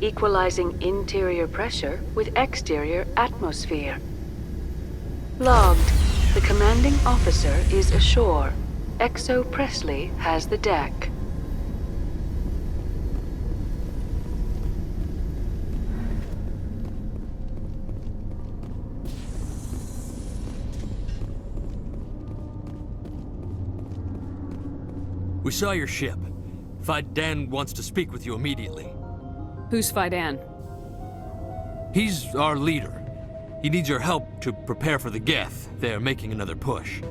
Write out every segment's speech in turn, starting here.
equalizing interior pressure with exterior atmosphere. Logged. The commanding officer is ashore. Exo Presley has the deck. We saw your ship. Fidan wants to speak with you immediately. Who's Fidan? He's our leader. He needs your help to prepare for the Geth. They're making another push.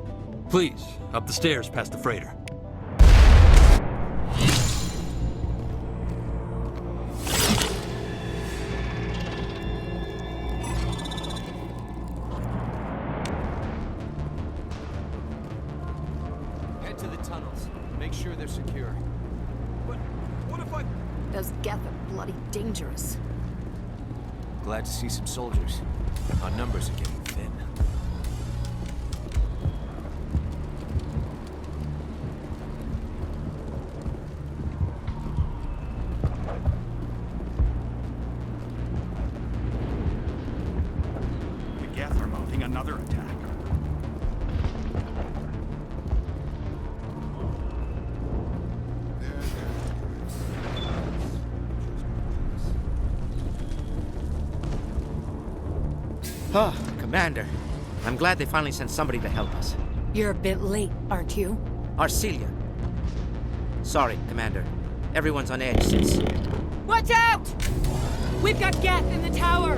Please, up the stairs past the freighter. Head to the tunnels. Make sure they're secure. But what if I... Those Geth are bloody dangerous. Glad to see some soldiers. Our numbers are getting thin. The Geth are mounting another attack. Oh, Commander. I'm glad they finally sent somebody to help us. You're a bit late, aren't you? Arcelia. Sorry, Commander. Everyone's on edge since... Watch out! We've got Geth in the tower!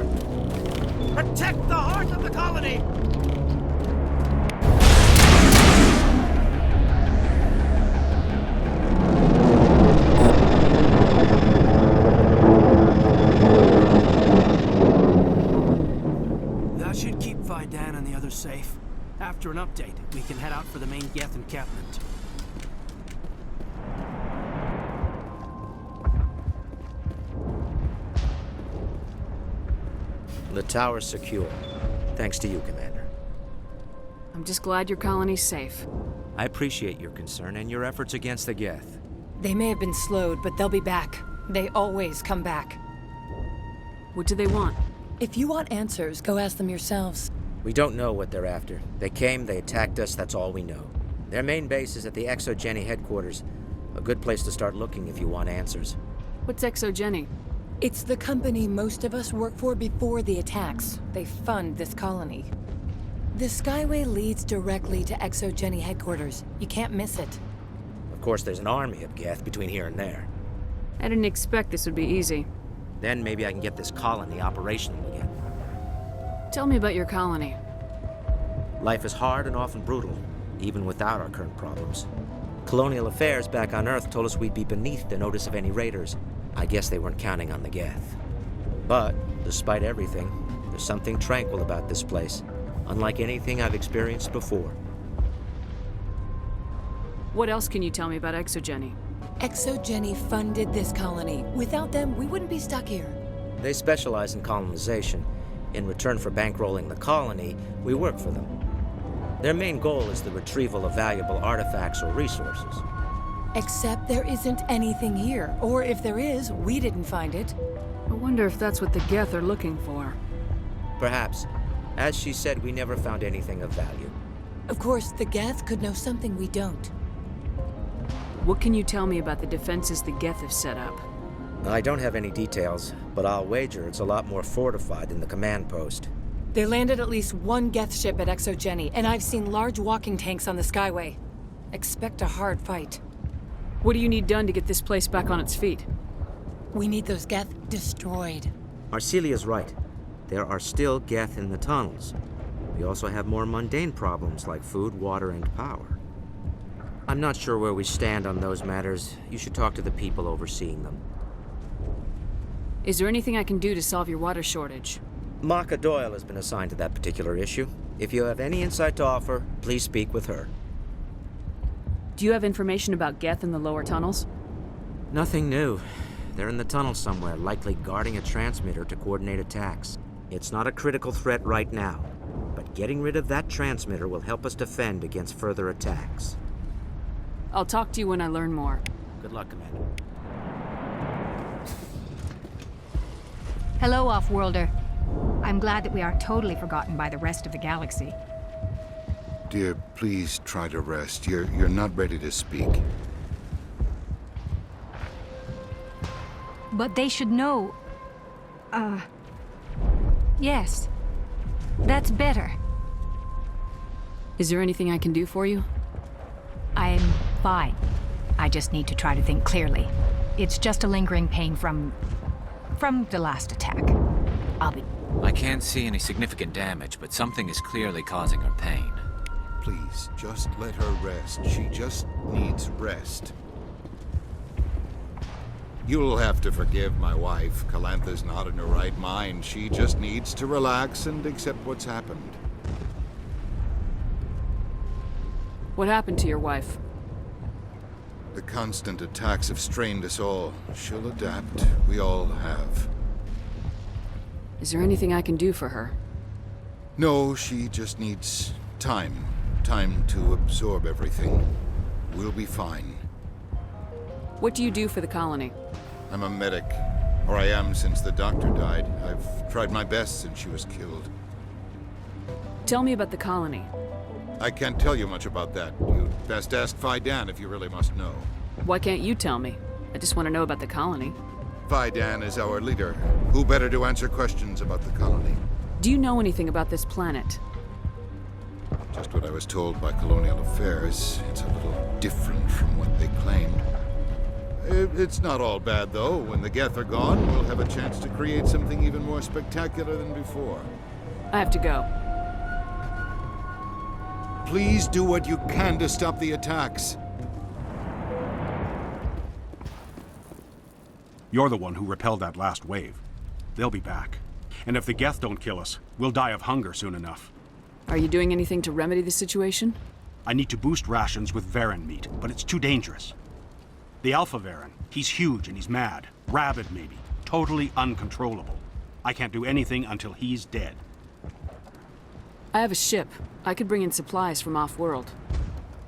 Protect the heart of the colony! That should keep Fidan and the others safe. After an update, we can head out for the main Geth encampment. The tower's secure. Thanks to you, Commander. I'm just glad your colony's safe. I appreciate your concern and your efforts against the Geth. They may have been slowed, but they'll be back. They always come back. What do they want? If you want answers, go ask them yourselves. We don't know what they're after. They came, they attacked us, that's all we know. Their main base is at the Exogeny headquarters. A good place to start looking if you want answers. What's Exogeny? It's the company most of us work for before the attacks. They fund this colony. The Skyway leads directly to Exogeny headquarters. You can't miss it. Of course, there's an army of Geth between here and there. I didn't expect this would be easy. Then maybe I can get this colony operational again. Tell me about your colony. Life is hard and often brutal, even without our current problems. Colonial affairs back on Earth told us we'd be beneath the notice of any raiders. I guess they weren't counting on the Geth. But, despite everything, there's something tranquil about this place, unlike anything I've experienced before. What else can you tell me about Exogeny? Exogeny funded this colony. Without them, we wouldn't be stuck here. They specialize in colonization. In return for bankrolling the colony, we work for them. Their main goal is the retrieval of valuable artifacts or resources. Except there isn't anything here. Or if there is, we didn't find it. I wonder if that's what the Geth are looking for. Perhaps. As she said, we never found anything of value. Of course, the Geth could know something we don't. What can you tell me about the defenses the Geth have set up? I don't have any details, but I'll wager it's a lot more fortified than the command post. They landed at least one Geth ship at Exogeny, and I've seen large walking tanks on the Skyway. Expect a hard fight. What do you need done to get this place back on its feet? We need those Geth destroyed. Arcelia's right. There are still Geth in the tunnels. We also have more mundane problems like food, water, and power. I'm not sure where we stand on those matters. You should talk to the people overseeing them. Is there anything I can do to solve your water shortage? Maka Doyle has been assigned to that particular issue. If you have any insight to offer, please speak with her. Do you have information about Geth in the lower tunnels? Nothing new. They're in the tunnel somewhere, likely guarding a transmitter to coordinate attacks. It's not a critical threat right now, but getting rid of that transmitter will help us defend against further attacks. I'll talk to you when I learn more. Good luck, Commander. Hello, Off-Worlder. I'm glad that we aren't totally forgotten by the rest of the galaxy. Dear, please try to rest. You're not ready to speak. But they should know... Yes. That's better. Is there anything I can do for you? I'm fine. I just need to try to think clearly. It's just a lingering pain from the last attack. I'll be... I can't see any significant damage, but something is clearly causing her pain. Please, just let her rest. She just needs rest. You'll have to forgive my wife. Calantha's not in her right mind. She just needs to relax and accept what's happened. What happened to your wife? The constant attacks have strained us all. She'll adapt. We all have. Is there anything I can do for her? No, she just needs time. Time to absorb everything. We'll be fine. What do you do for the colony? I'm a medic. Or I am since the doctor died. I've tried my best since she was killed. Tell me about the colony. I can't tell you much about that. You'd best ask Fidan if you really must know. Why can't you tell me? I just want to know about the colony. Fidan is our leader. Who better to answer questions about the colony? Do you know anything about this planet? Just what I was told by Colonial Affairs. It's a little different from what they claimed. It's not all bad, though. When the Geth are gone, we'll have a chance to create something even more spectacular than before. I have to go. Please do what you can to stop the attacks. You're the one who repelled that last wave. They'll be back. And if the Geth don't kill us, we'll die of hunger soon enough. Are you doing anything to remedy the situation? I need to boost rations with Varen meat, but it's too dangerous. The Alpha Varen, he's huge and he's mad. Rabid, maybe. Totally uncontrollable. I can't do anything until he's dead. I have a ship. I could bring in supplies from off-world.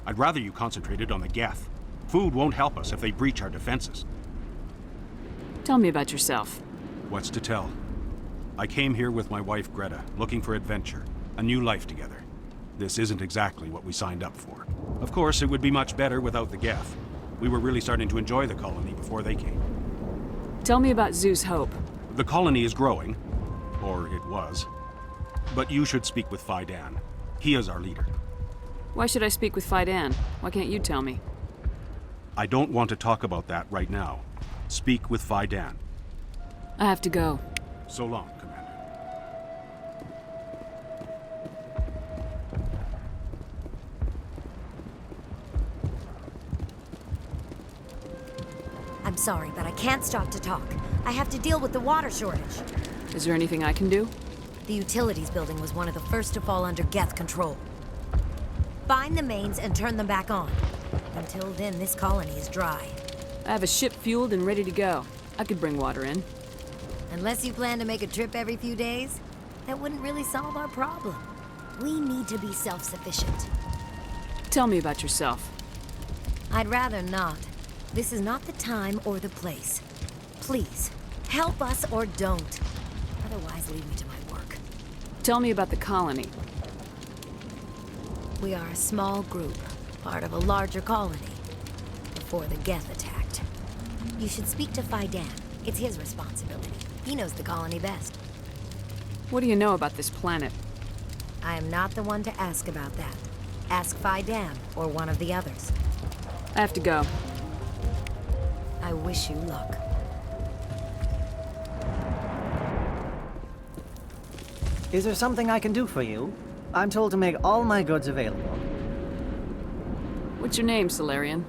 I'd rather you concentrated on the Geth. Food won't help us if they breach our defenses. Tell me about yourself. What's to tell? I came here with my wife Greta, looking for adventure, a new life together. This isn't exactly what we signed up for. Of course, it would be much better without the Geth. We were really starting to enjoy the colony before they came. Tell me about Zoo's Hope. The colony is growing, or it was. But you should speak with Fidan. He is our leader. Why should I speak with Fidan? Why can't you tell me? I don't want to talk about that right now. Speak with Fidan. I have to go. So long, Commander. I'm sorry, but I can't stop to talk. I have to deal with the water shortage. Is there anything I can do? The utilities building was one of the first to fall under Geth control. Find the mains and turn them back on. Until then, this colony is dry. I have a ship fueled and ready to go. I could bring water in. Unless you plan to make a trip every few days, that wouldn't really solve our problem. We need to be self-sufficient. Tell me about yourself. I'd rather not. This is not the time or the place. Please, help us or don't. Otherwise, leave me to my work. Tell me about the colony. We are a small group, part of a larger colony, before the Geth attacked. You should speak to Fidan. It's his responsibility. He knows the colony best. What do you know about this planet? I am not the one to ask about that. Ask Fidan or one of the others. I have to go. I wish you luck. Is there something I can do for you? I'm told to make all my goods available. What's your name, Solarian?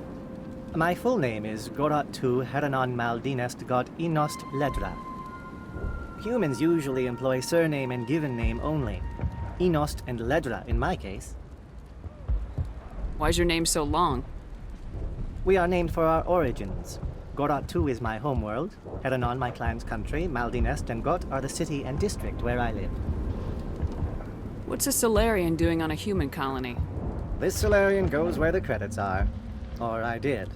My full name is Gorat Tu Heranon Maldinest God Inost Ledra. Humans usually employ surname and given name only. Inost and Ledra in my case. Why's your name so long? We are named for our origins. Gorat Tu is my homeworld, Heranon my clan's country, Maldinest and Got are the city and district where I live. What's a Solarian doing on a human colony? This Solarian goes where the credits are. Or I did.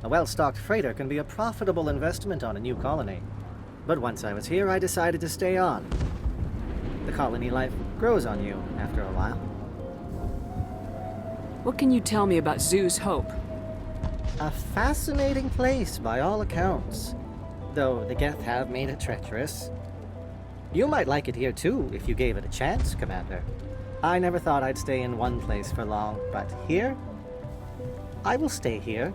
A well-stocked freighter can be a profitable investment on a new colony. But once I was here, I decided to stay on. The colony life grows on you after a while. What can you tell me about Zoo's Hope? A fascinating place by all accounts, though the Geth have made it treacherous. You might like it here too, if you gave it a chance, Commander. I never thought I'd stay in one place for long, but here? I will stay here.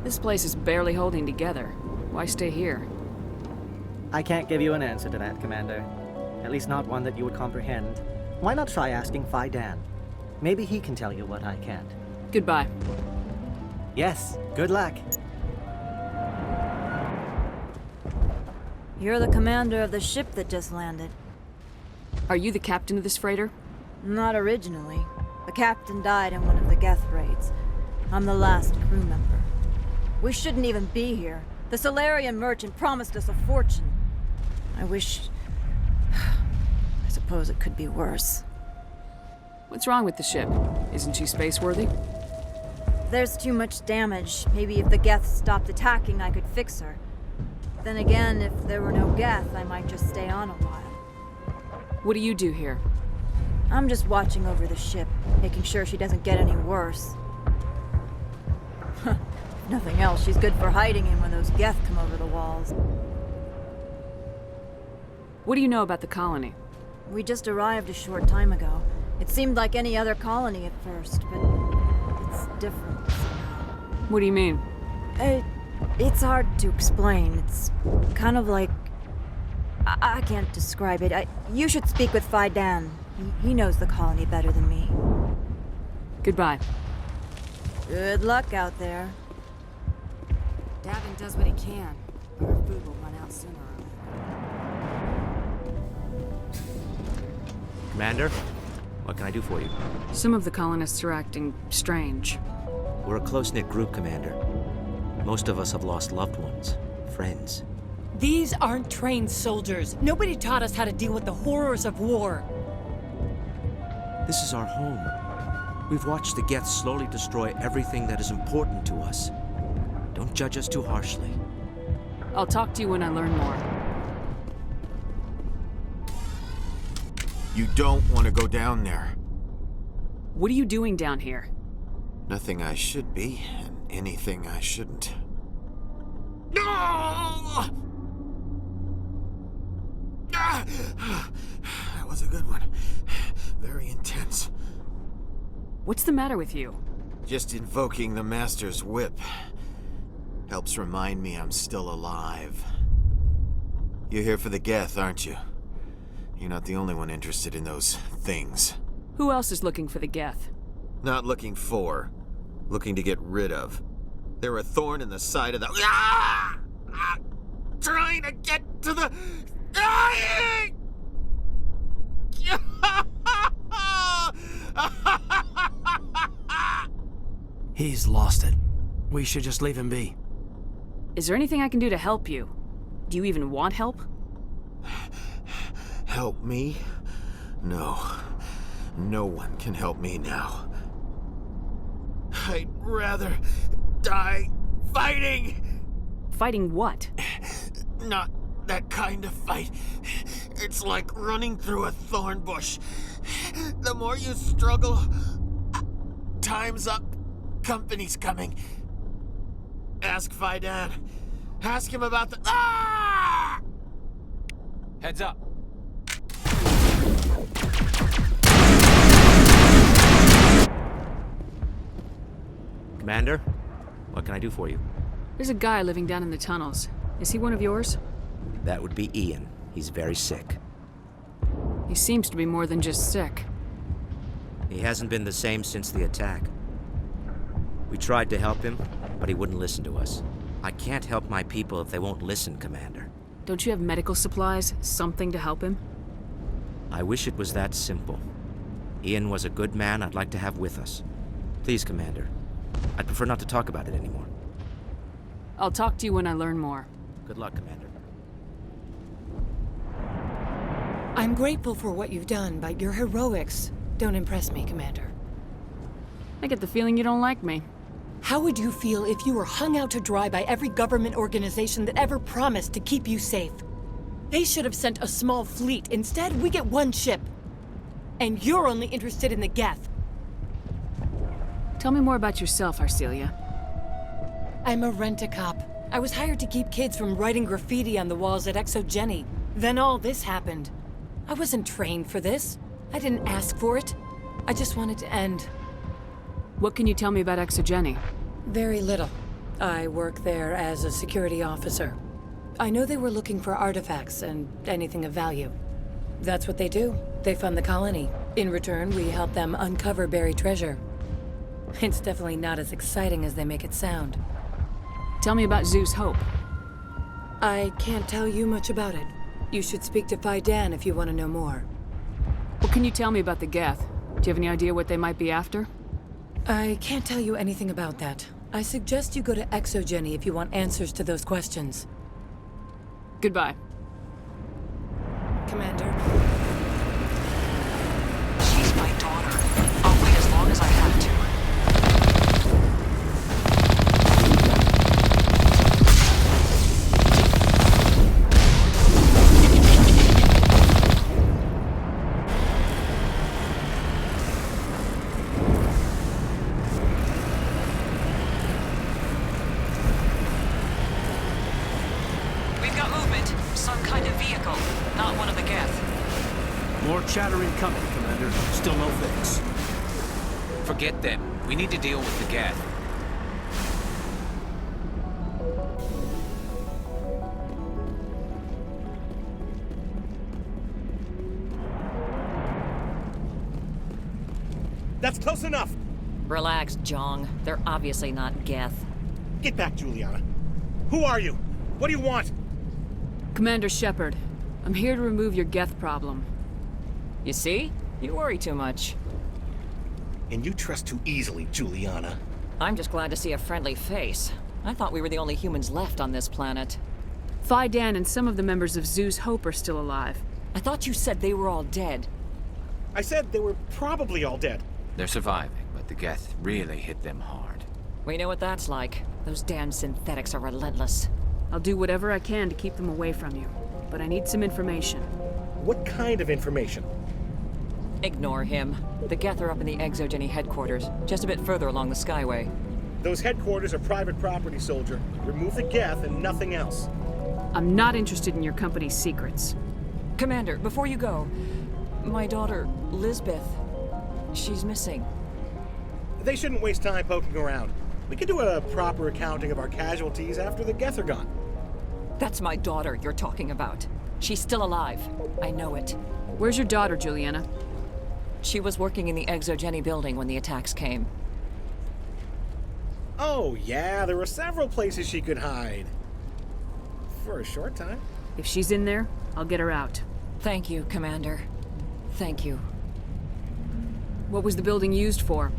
This place is barely holding together. Why stay here? I can't give you an answer to that, Commander. At least not one that you would comprehend. Why not try asking Phi Dan? Maybe he can tell you what I can't. Goodbye. Yes, good luck. You're the commander of the ship that just landed. Are you the captain of this freighter? Not originally. The captain died in one of the Geth raids. I'm the last crew member. We shouldn't even be here. The Solarian merchant promised us a fortune. I wish... I suppose it could be worse. What's wrong with the ship? Isn't she space-worthy? There's too much damage. Maybe if the Geth stopped attacking, I could fix her. Then again, if there were no Geth, I might just stay on a while. What do you do here? I'm just watching over the ship, making sure she doesn't get any worse. If nothing else, she's good for hiding in when those Geth come over the walls. What do you know about the colony? We just arrived a short time ago. It seemed like any other colony at first, but it's different somehow. What do you mean? It's hard to explain. It's kind of like... I can't describe it. You should speak with Phi Dan. He knows the colony better than me. Goodbye. Good luck out there. Davin does what he can, but our food will run out sooner or later. Commander, what can I do for you? Some of the colonists are acting strange. We're a close-knit group, Commander. Most of us have lost loved ones, friends. These aren't trained soldiers. Nobody taught us how to deal with the horrors of war. This is our home. We've watched the Geth slowly destroy everything that is important to us. Don't judge us too harshly. I'll talk to you when I learn more. You don't want to go down there. What are you doing down here? Nothing I should be, and anything I shouldn't. No! That was a good one. Very intense. What's the matter with you? Just invoking the Master's whip helps remind me I'm still alive. You're here for the Geth, aren't you? You're not the only one interested in those things. Who else is looking for the Geth? Not looking for, looking to get rid of. They're a thorn in the side of the... Ah! Ah! Trying to get to the... Dying! He's lost it. We should just leave him be. Is there anything I can do to help you? Do you even want help? Help me? No. No one can help me now. I'd rather die fighting! Fighting what? Not that kind of fight. It's like running through a thorn bush. The more you struggle, time's up. Company's coming. Ask Phi Dan. Ask him about the... Ah! Heads up. Commander, what can I do for you? There's a guy living down in the tunnels. Is he one of yours? That would be Ian. He's very sick. He seems to be more than just sick. He hasn't been the same since the attack. We tried to help him, but he wouldn't listen to us. I can't help my people if they won't listen, Commander. Don't you have medical supplies? Something to help him? I wish it was that simple. Ian was a good man I'd like to have with us. Please, Commander. I'd prefer not to talk about it anymore. I'll talk to you when I learn more. Good luck, Commander. I'm grateful for what you've done, but your heroics don't impress me, Commander. I get the feeling you don't like me. How would you feel if you were hung out to dry by every government organization that ever promised to keep you safe? They should have sent a small fleet. Instead, we get one ship. And you're only interested in the Geth. Tell me more about yourself, Arcelia. I'm a rent-a-cop. I was hired to keep kids from writing graffiti on the walls at Exogeny. Then all this happened. I wasn't trained for this. I didn't ask for it. I just wanted to end. What can you tell me about Exogeny? Very little. I work there as a security officer. I know they were looking for artifacts and anything of value. That's what they do. They fund the colony. In return, we help them uncover buried treasure. It's definitely not as exciting as they make it sound. Tell me about Zeus Hope. I can't tell you much about it. You should speak to Fidan if you want to know more. What can you tell me about the Geth? Do you have any idea what they might be after? I can't tell you anything about that. I suggest you go to Exogeny if you want answers to those questions. Goodbye. Commander. She's my daughter. I'll wait as long as I have to. Chattering company, Commander. Still no fix. Forget them. We need to deal with the Geth. That's close enough! Relax, Jong. They're obviously not Geth. Get back, Juliana. Who are you? What do you want? Commander Shepard, I'm here to remove your Geth problem. You see? You worry too much. And you trust too easily, Juliana. I'm just glad to see a friendly face. I thought we were the only humans left on this planet. Fidan and some of the members of Zeus Hope are still alive. I thought you said they were all dead. I said they were probably all dead. They're surviving, but the Geth really hit them hard. We know what that's like. Those damn synthetics are relentless. I'll do whatever I can to keep them away from you, but I need some information. What kind of information? Ignore him. The Geth are up in the Exogeny headquarters, just a bit further along the Skyway. Those headquarters are private property, soldier. Remove the Geth and nothing else. I'm not interested in your company's secrets. Commander, before you go, my daughter, Lisbeth, she's missing. They shouldn't waste time poking around. We can do a proper accounting of our casualties after the Geth are gone. That's my daughter you're talking about. She's still alive. I know it. Where's your daughter, Juliana? She was working in the Exogeny building when the attacks came. Oh, yeah, there were several places she could hide. For a short time. If she's in there, I'll get her out. Thank you, Commander. Thank you. What was the building used for?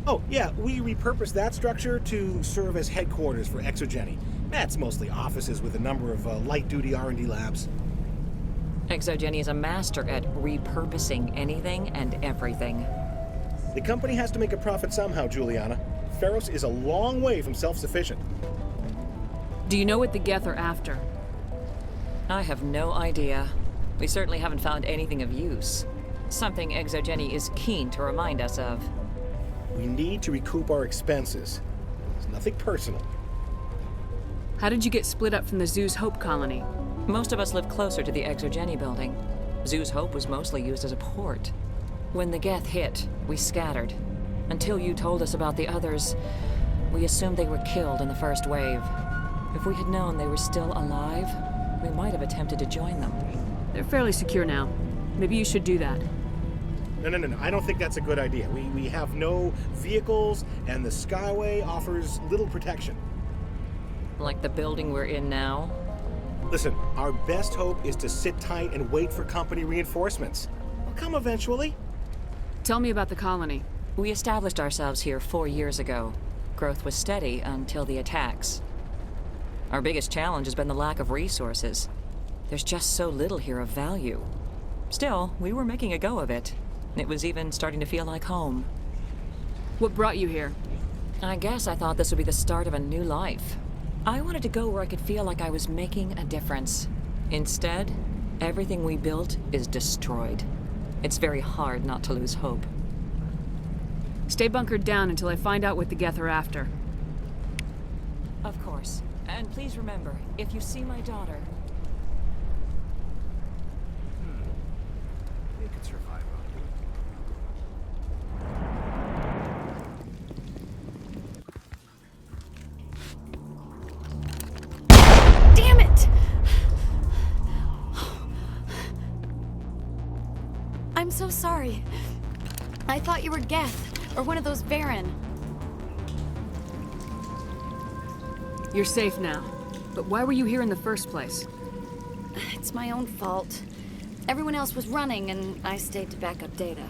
Oh, yeah, we repurposed that structure to serve as headquarters for Exogeny. That's mostly offices with a number of light-duty R&D labs. Exogeny is a master at repurposing anything and everything. The company has to make a profit somehow, Juliana. Feros is a long way from self-sufficient. Do you know what the Geth are after? I have no idea. We certainly haven't found anything of use. Something Exogeny is keen to remind us of. We need to recoup our expenses. It's nothing personal. How did you get split up from the Zeus Hope colony? Most of us live closer to the Exogeny building. Zeus Hope was mostly used as a port. When the Geth hit, we scattered. Until you told us about the others, we assumed they were killed in the first wave. If we had known they were still alive, we might have attempted to join them. They're fairly secure now. Maybe you should do that. No. I don't think that's a good idea. We have no vehicles, and the Skyway offers little protection. Like the building we're in now? Listen, our best hope is to sit tight and wait for company reinforcements. They'll come eventually. Tell me about the colony. We established ourselves here 4 years ago. Growth was steady until the attacks. Our biggest challenge has been the lack of resources. There's just so little here of value. Still, we were making a go of it. It was even starting to feel like home. What brought you here? I guess I thought this would be the start of a new life. I wanted to go where I could feel like I was making a difference. Instead, everything we built is destroyed. It's very hard not to lose hope. Stay bunkered down until I find out what the Geth are after. Of course. And please remember, if you see my daughter... You could survive out. Damn it! I'm so sorry. I thought you were Geth, or one of those Baron. You're safe now. But why were you here in the first place? It's my own fault. Everyone else was running, and I stayed to back up data.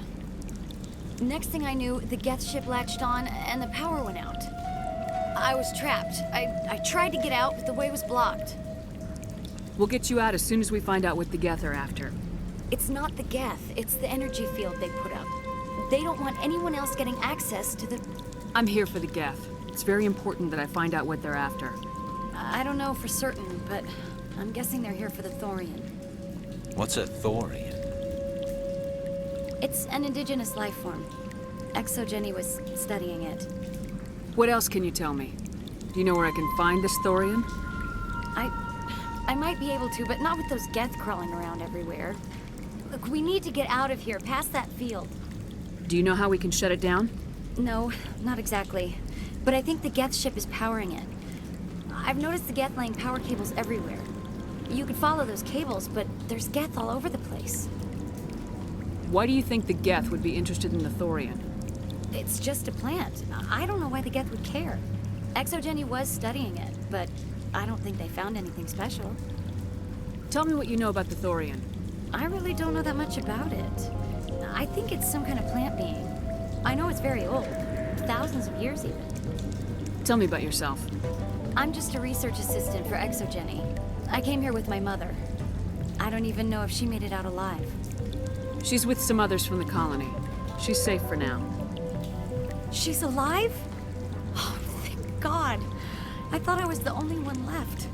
Next thing I knew, the Geth ship latched on, and the power went out. I was trapped. I tried to get out, but the way was blocked. We'll get you out as soon as we find out what the Geth are after. It's not the Geth, it's the energy field they put up. They don't want anyone else getting access to the... I'm here for the Geth. It's very important that I find out what they're after. I don't know for certain, but I'm guessing they're here for the Thorian. What's a Thorian? It's an indigenous life form. Exogeny was studying it. What else can you tell me? Do you know where I can find this Thorian? I might be able to, but not with those Geth crawling around everywhere. Look, we need to get out of here, past that field. Do you know how we can shut it down? No, not exactly. But I think the Geth ship is powering it. I've noticed the Geth laying power cables everywhere. You could follow those cables, but there's Geth all over the place. Why do you think the Geth would be interested in the Thorian? It's just a plant. I don't know why the Geth would care. Exogeny was studying it, but I don't think they found anything special. Tell me what you know about the Thorian. I really don't know that much about it. I think it's some kind of plant being. I know it's very old. Thousands of years even. Tell me about yourself. I'm just a research assistant for Exogeny. I came here with my mother. I don't even know if she made it out alive. She's with some others from the colony. She's safe for now. She's alive? Oh, thank God. I thought I was the only one left.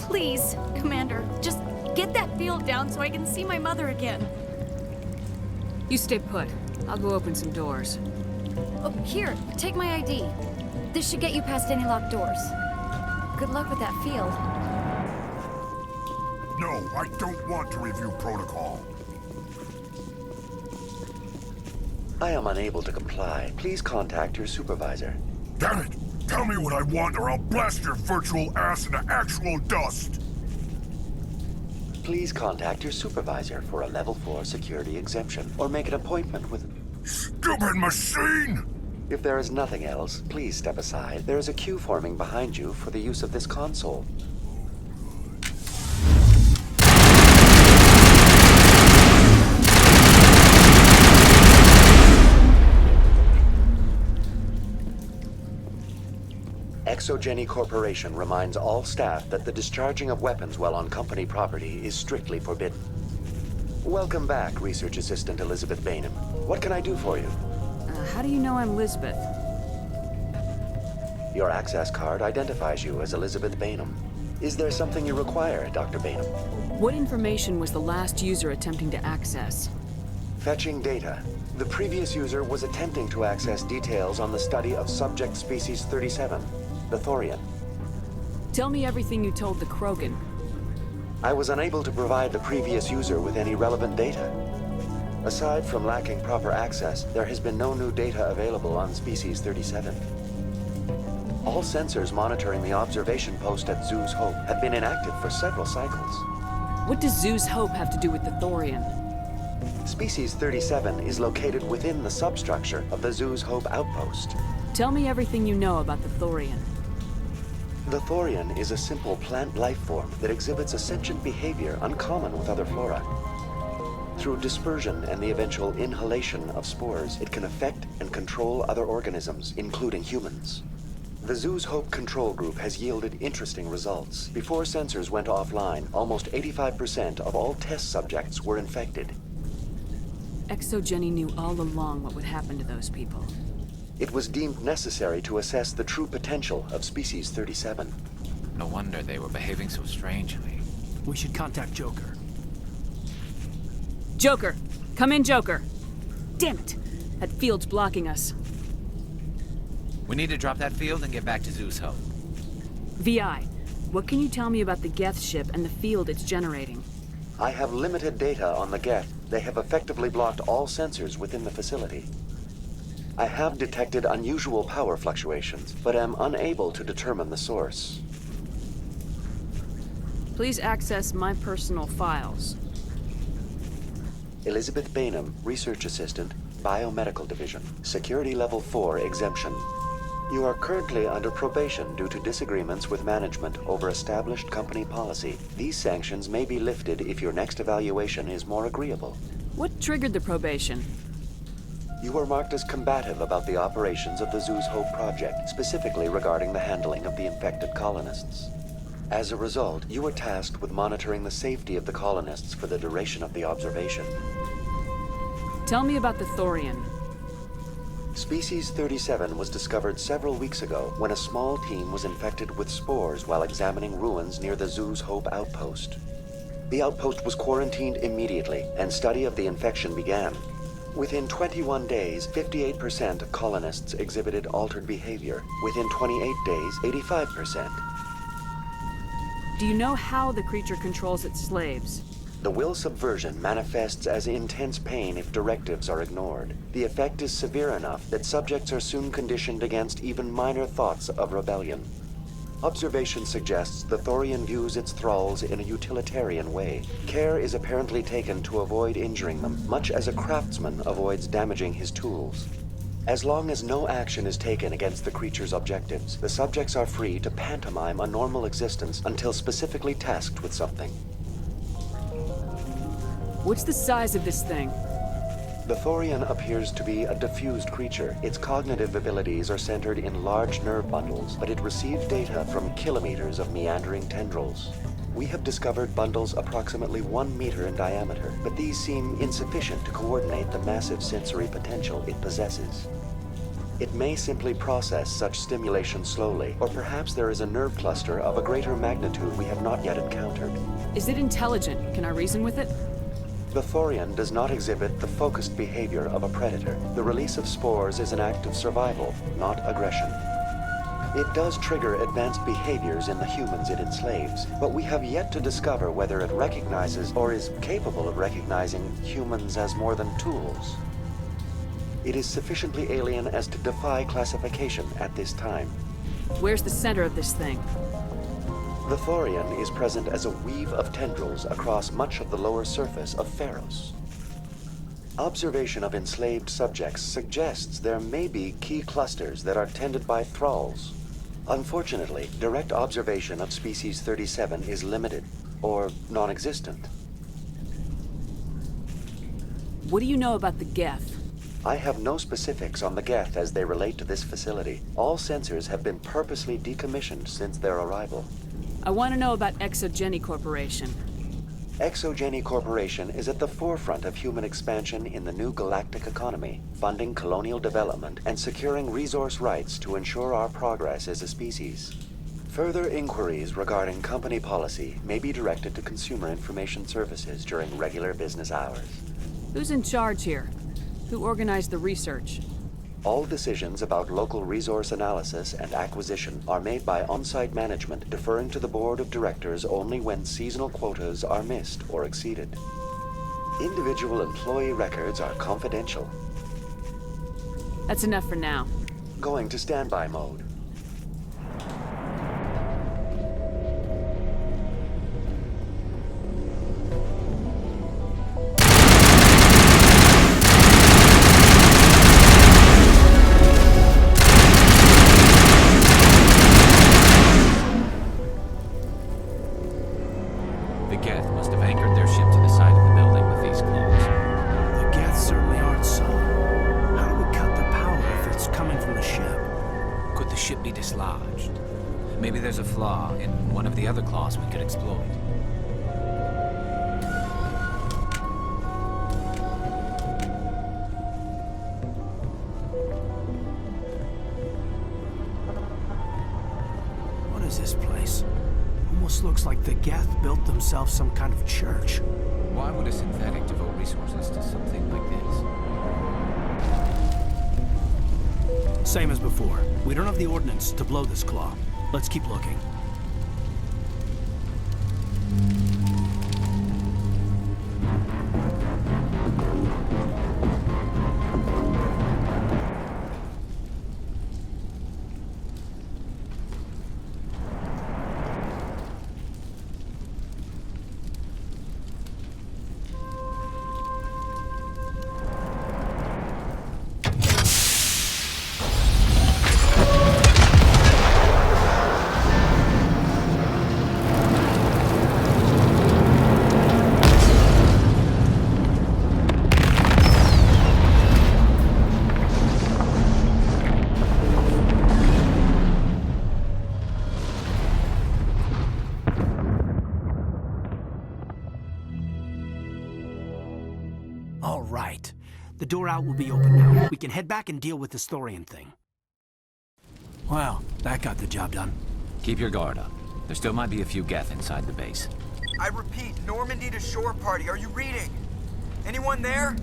Please, Commander, just get that field down so I can see my mother again. You stay put. I'll go open some doors. Oh, here, take my ID. This should get you past any locked doors. Good luck with that field. No, I don't want to review protocol. I am unable to comply. Please contact your supervisor. Damn it! Tell me what I want or I'll blast your virtual ass into actual dust! Please contact your supervisor for a Level 4 security exemption, or make an appointment with... Stupid machine! If there is nothing else, please step aside. There is a queue forming behind you for the use of this console. Exogeny Corporation reminds all staff that the discharging of weapons while on company property is strictly forbidden. Welcome back, Research Assistant Elizabeth Bainham. What can I do for you? How do you know I'm Lisbeth? Your access card identifies you as Elizabeth Bainham. Is there something you require, Dr. Bainham? What information was the last user attempting to access? Fetching data. The previous user was attempting to access details on the study of subject species 37, the Thorian. Tell me everything you told the Krogan. I was unable to provide the previous user with any relevant data. Aside from lacking proper access, there has been no new data available on species 37. All sensors monitoring the observation post at Zoo's Hope have been inactive for several cycles. What does Zoo's Hope have to do with the Thorian? Species 37 is located within the substructure of the Zoo's Hope outpost. Tell me everything you know about the Thorian. The Thorian is a simple plant life form that exhibits a sentient behavior uncommon with other flora. Through dispersion and the eventual inhalation of spores, it can affect and control other organisms, including humans. The Zoo's Hope control group has yielded interesting results. Before sensors went offline, almost 85% of all test subjects were infected. Exogeny knew all along what would happen to those people. It was deemed necessary to assess the true potential of species 37. No wonder they were behaving so strangely. We should contact Joker. Joker! Come in, Joker! Damn it! That field's blocking us. We need to drop that field and get back to Zeus Hope. VI, what can you tell me about the Geth ship and the field it's generating? I have limited data on the Geth. They have effectively blocked all sensors within the facility. I have detected unusual power fluctuations, but am unable to determine the source. Please access my personal files. Elizabeth Bainham, Research Assistant, Biomedical Division, Security Level 4 exemption. You are currently under probation due to disagreements with management over established company policy. These sanctions may be lifted if your next evaluation is more agreeable. What triggered the probation? You were marked as combative about the operations of the Zeus Hope project, specifically regarding the handling of the infected colonists. As a result, you were tasked with monitoring the safety of the colonists for the duration of the observation. Tell me about the Thorian. Species 37 was discovered several weeks ago when a small team was infected with spores while examining ruins near the Zeus Hope outpost. The outpost was quarantined immediately, and study of the infection began. Within 21 days, 58% of colonists exhibited altered behavior. Within 28 days, 85%. Do you know how the creature controls its slaves? The will subversion manifests as intense pain if directives are ignored. The effect is severe enough that subjects are soon conditioned against even minor thoughts of rebellion. Observation suggests the Thorian views its thralls in a utilitarian way. Care is apparently taken to avoid injuring them, much as a craftsman avoids damaging his tools. As long as no action is taken against the creature's objectives, the subjects are free to pantomime a normal existence until specifically tasked with something. What's the size of this thing? The Thorian appears to be a diffused creature. Its cognitive abilities are centered in large nerve bundles, but it receives data from kilometers of meandering tendrils. We have discovered bundles approximately 1 meter in diameter, but these seem insufficient to coordinate the massive sensory potential it possesses. It may simply process such stimulation slowly, or perhaps there is a nerve cluster of a greater magnitude we have not yet encountered. Is it intelligent? Can I reason with it? The Thorian does not exhibit the focused behavior of a predator. The release of spores is an act of survival, not aggression. It does trigger advanced behaviors in the humans it enslaves, but we have yet to discover whether it recognizes or is capable of recognizing humans as more than tools. It is sufficiently alien as to defy classification at this time. Where's the center of this thing? The Thorian is present as a weave of tendrils across much of the lower surface of Feros. Observation of enslaved subjects suggests there may be key clusters that are tended by thralls. Unfortunately, direct observation of species 37 is limited, or non-existent. What do you know about the Geth? I have no specifics on the Geth as they relate to this facility. All sensors have been purposely decommissioned since their arrival. I want to know about Exogeny Corporation. Exogeny Corporation is at the forefront of human expansion in the new galactic economy, funding colonial development and securing resource rights to ensure our progress as a species. Further inquiries regarding company policy may be directed to Consumer Information Services during regular business hours. Who's in charge here? Who organized the research? All decisions about local resource analysis and acquisition are made by on-site management, deferring to the board of directors only when seasonal quotas are missed or exceeded. Individual employee records are confidential. That's enough for now. Going to standby mode. Maybe there's a flaw in one of the other claws we could exploit. What is this place? Almost This looks like the Geth built themselves some kind of church. Why would a synthetic devote resources to something like this? Same as before. We don't have the ordnance to blow this claw. Let's keep looking. All right. The door out will be open now. We can head back and deal with this thorium thing. Well, that got the job done. Keep your guard up. There still might be a few Geth inside the base. I repeat, Normandy to shore party. Are you reading? Anyone there?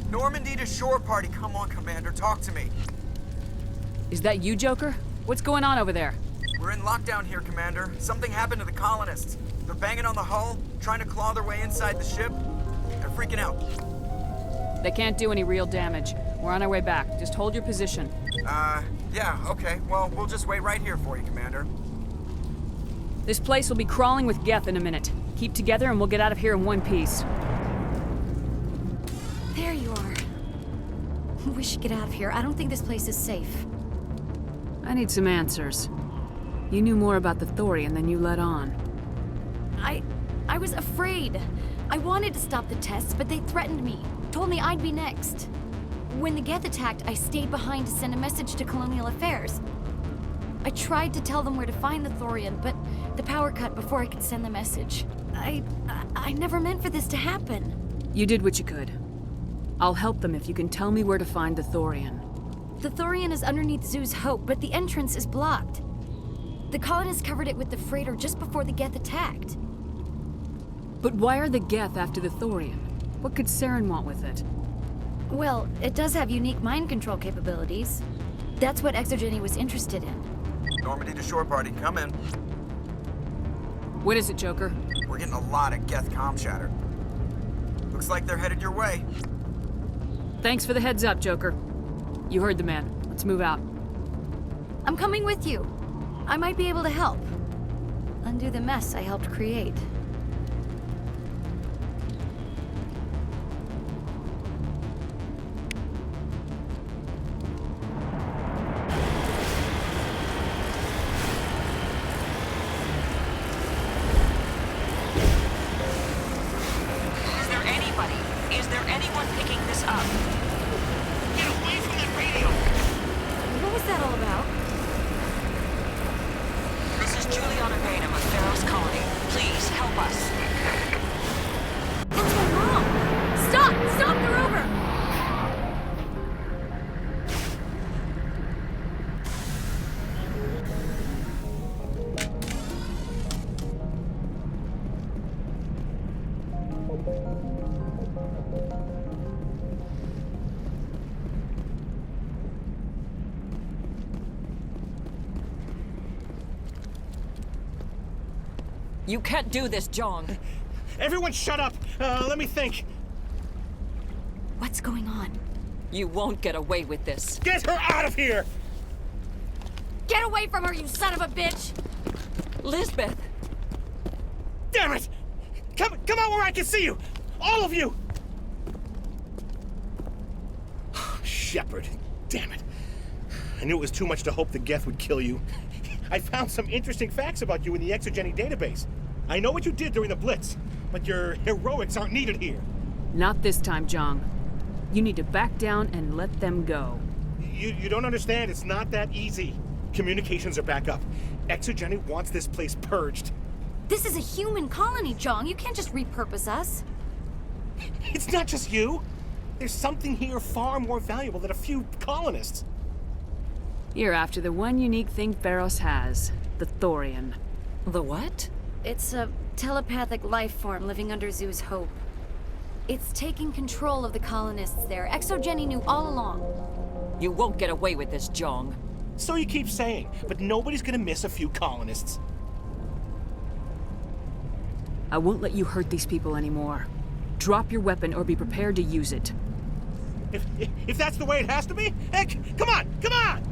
Normandy to shore party. Come on, Commander. Talk to me. Is that you, Joker? What's going on over there? We're in lockdown here, Commander. Something happened to the colonists. They're banging on the hull, trying to claw their way inside the ship. They're freaking out. They can't do any real damage. We're on our way back. Just hold your position. Yeah, okay. Well, we'll just wait right here for you, Commander. This place will be crawling with Geth in a minute. Keep together and we'll get out of here in one piece. There you are. We should get out of here. I don't think this place is safe. I need some answers. You knew more about the Thorian than you let on. I was afraid. I wanted to stop the tests, but they threatened me. Told me I'd be next. When the Geth attacked, I stayed behind to send a message to Colonial Affairs. I tried to tell them where to find the Thorian, but the power cut before I could send the message. I never meant for this to happen. You did what you could. I'll help them if you can tell me where to find the Thorian. The Thorian is underneath Zoo's Hope, but the entrance is blocked. The colonists covered it with the freighter just before the Geth attacked. But why are the Geth after the Thorian? What could Saren want with it? Well, it does have unique mind control capabilities. That's what Exogeny was interested in. Normandy to shore party, come in. What is it, Joker? We're getting a lot of Geth comm chatter. Looks like they're headed your way. Thanks for the heads up, Joker. You heard the man. Let's move out. I'm coming with you. I might be able to help. Undo the mess I helped create. Is there anyone picking this up? Get away from that radio! What was that all about? This is Juliana Bainham of Feros Colony. Please help us. What's going wrong? Stop! Stop! They're over! You can't do this, John. Everyone shut up! Let me think. What's going on? You won't get away with this. Get her out of here! Get away from her, you son of a bitch! Lisbeth! Damn it! Come out where I can see you! All of you! Shepard, damn it. I knew it was too much to hope the Geth would kill you. I found some interesting facts about you in the Exogeny database. I know what you did during the Blitz, but your heroics aren't needed here. Not this time, Jong. You need to back down and let them go. You don't understand. It's not that easy. Communications are back up. Exogeny wants this place purged. This is a human colony, Jong. You can't just repurpose us. It's not just you. There's something here far more valuable than a few colonists. You're after the one unique thing Feros has, the Thorian. The what? It's a telepathic life form living under Zoo's Hope. It's taking control of the colonists there. Exogeny knew all along. You won't get away with this, Jong. So you keep saying, but nobody's gonna miss a few colonists. I won't let you hurt these people anymore. Drop your weapon or be prepared to use it. If that's the way it has to be, heck, come on, come on!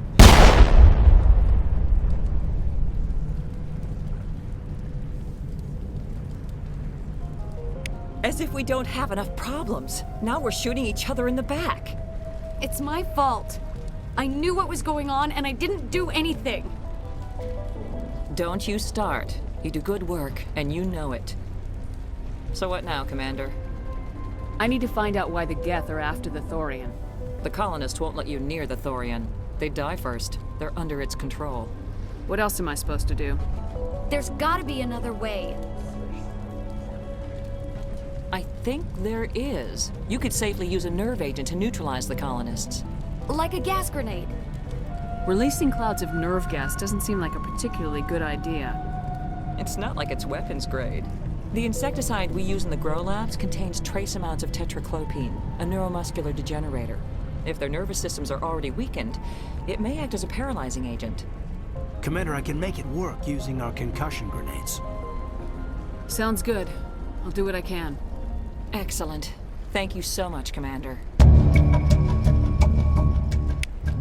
As if we don't have enough problems. Now we're shooting each other in the back. It's my fault. I knew what was going on and I didn't do anything. Don't you start. You do good work, and you know it. So what now, Commander? I need to find out why the Geth are after the Thorian. The colonists won't let you near the Thorian. They die first. They're under its control. What else am I supposed to do? There's gotta be another way. I think there is. You could safely use a nerve agent to neutralize the colonists. Like a gas grenade. Releasing clouds of nerve gas doesn't seem like a particularly good idea. It's not like it's weapons grade. The insecticide we use in the grow labs contains trace amounts of tetraclopine, a neuromuscular degenerator. If their nervous systems are already weakened, it may act as a paralyzing agent. Commander, I can make it work using our concussion grenades. Sounds good. I'll do what I can. Excellent. Thank you so much, Commander.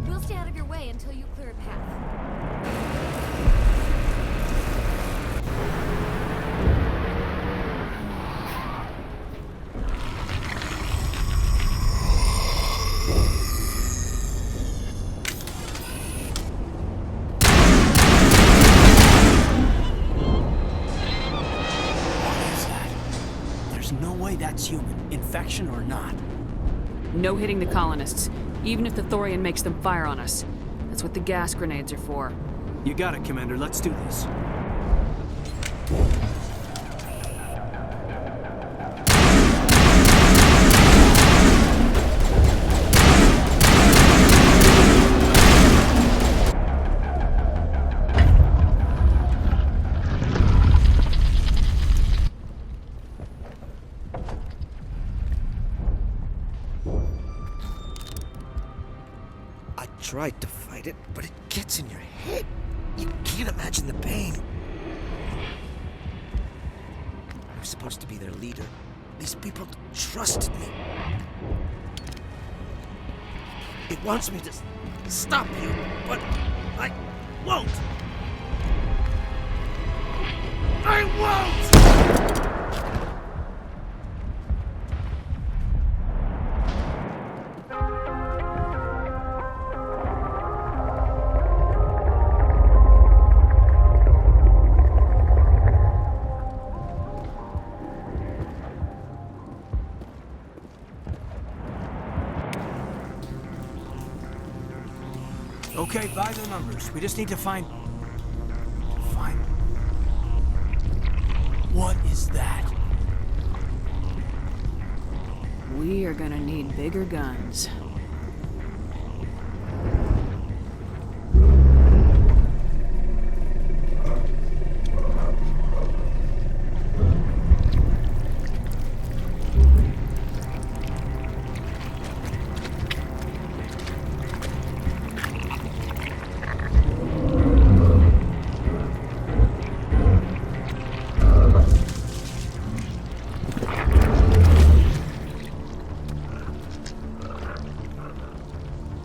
We'll stay out of your way until you clear a path. There's no way that's human, infection or not. No hitting the colonists, even if the Thorian makes them fire on us. That's what the gas grenades are for. You got it, Commander. Let's do this. Tried to fight it, but it gets in your head. You can't imagine the pain. I'm supposed to be their leader. These people trusted me. It wants me to stop you, but I won't. I won't! Okay, by the numbers. We just need to find... What is that? We are gonna need bigger guns.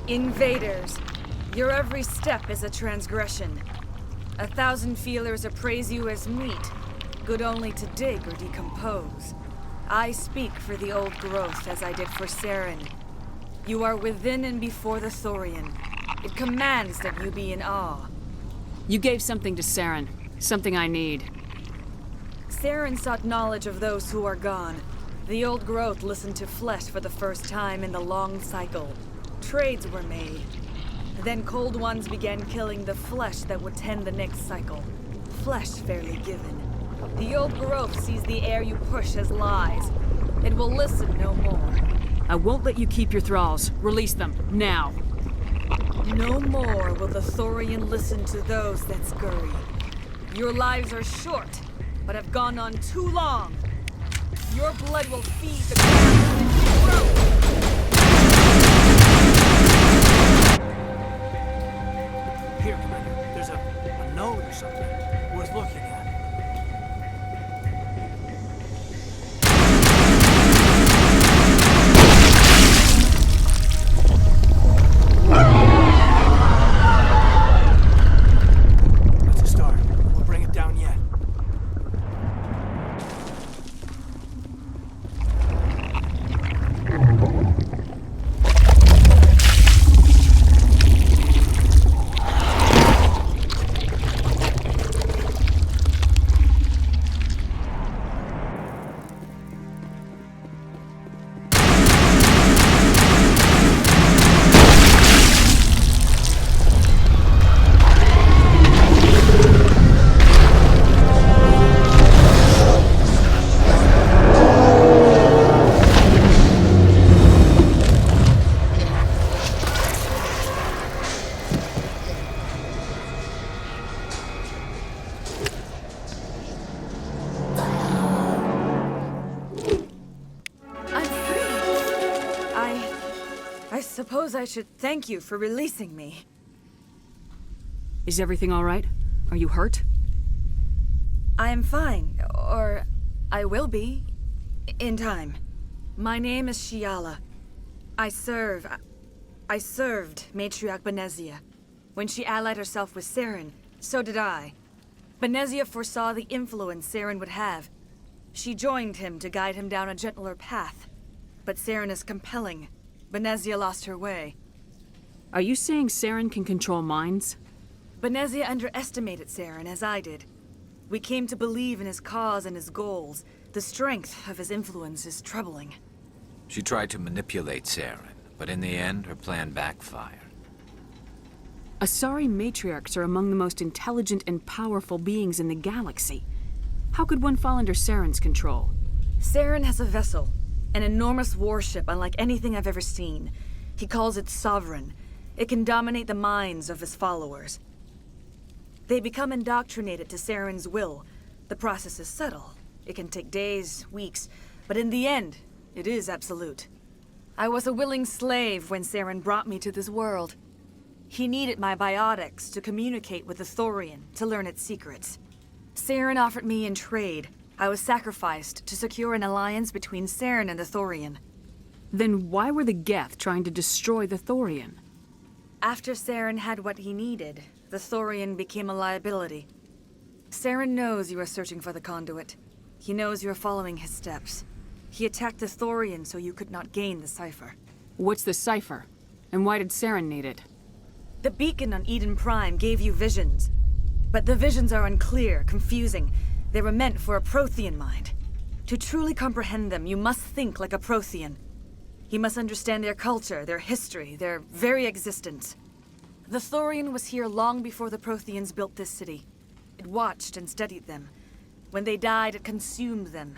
Invaders, your every step is a transgression. 1,000 feelers appraise you as meat, good only to dig or decompose. I speak for the old growth as I did for Saren. You are within and before the Thorian. It commands that you be in awe. You gave something to Saren, something I need. Saren sought knowledge of those who are gone. The old growth listened to flesh for the first time in the long cycle. Trades were made. Then cold ones began killing the flesh that would tend the next cycle. Flesh fairly given. The old growth sees the air you push as lies. It will listen no more. I won't let you keep your thralls. Release them, now. No more will the Thorian listen to those that scurry. Your lives are short. but have gone on too long. Your blood will feed the ground in your throat. Here, Commander. There's a note or something worth looking at. That's a start. We'll bring it down yet. I suppose I should thank you for releasing me. Is everything all right? Are you hurt? I am fine, or I will be, in time. My name is Shiala. I served Matriarch Benezia. When she allied herself with Saren, so did I. Benezia foresaw the influence Saren would have. She joined him to guide him down a gentler path. But Saren is compelling. Benezia lost her way. Are you saying Saren can control minds? Benezia underestimated Saren, as I did. We came to believe in his cause and his goals. The strength of his influence is troubling. She tried to manipulate Saren, but in the end, her plan backfired. Asari matriarchs are among the most intelligent and powerful beings in the galaxy. How could one fall under Saren's control? Saren has a vessel, an enormous warship unlike anything I've ever seen. He calls it Sovereign. It can dominate the minds of his followers. They become indoctrinated to Saren's will. The process is subtle. It can take days, weeks, but in the end, it is absolute. I was a willing slave when Saren brought me to this world. He needed my biotics to communicate with the Thorian, to learn its secrets. Saren offered me in trade. I was sacrificed to secure an alliance between Saren and the Thorian. Then why were the Geth trying to destroy the Thorian? After Saren had what he needed, the Thorian became a liability. Saren knows you are searching for the conduit. He knows you are following his steps. He attacked the Thorian so you could not gain the cipher. What's the cipher? And why did Saren need it? The beacon on Eden Prime gave you visions. But the visions are unclear, confusing. They were meant for a Prothean mind. To truly comprehend them, you must think like a Prothean. You must understand their culture, their history, their very existence. The Thorian was here long before the Protheans built this city. It watched and studied them. When they died, it consumed them.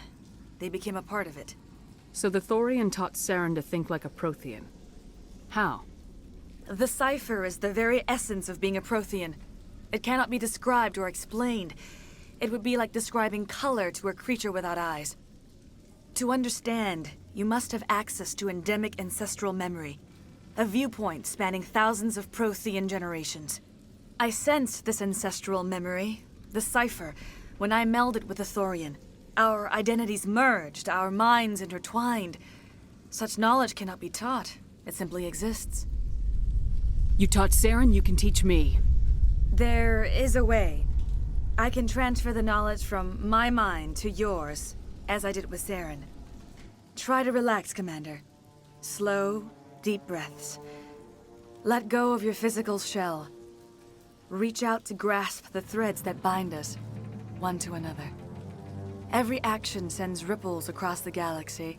They became a part of it. So the Thorian taught Saren to think like a Prothean. How? The cipher is the very essence of being a Prothean. It cannot be described or explained. It would be like describing color to a creature without eyes. To understand, you must have access to endemic ancestral memory, a viewpoint spanning thousands of Prothean generations. I sensed this ancestral memory, the cipher, when I melded with the Thorian. Our identities merged, our minds intertwined. Such knowledge cannot be taught. It simply exists. You taught Saren, you can teach me. There is a way. I can transfer the knowledge from my mind to yours, as I did with Saren. Try to relax, Commander. Slow, deep breaths. Let go of your physical shell. Reach out to grasp the threads that bind us, one to another. Every action sends ripples across the galaxy.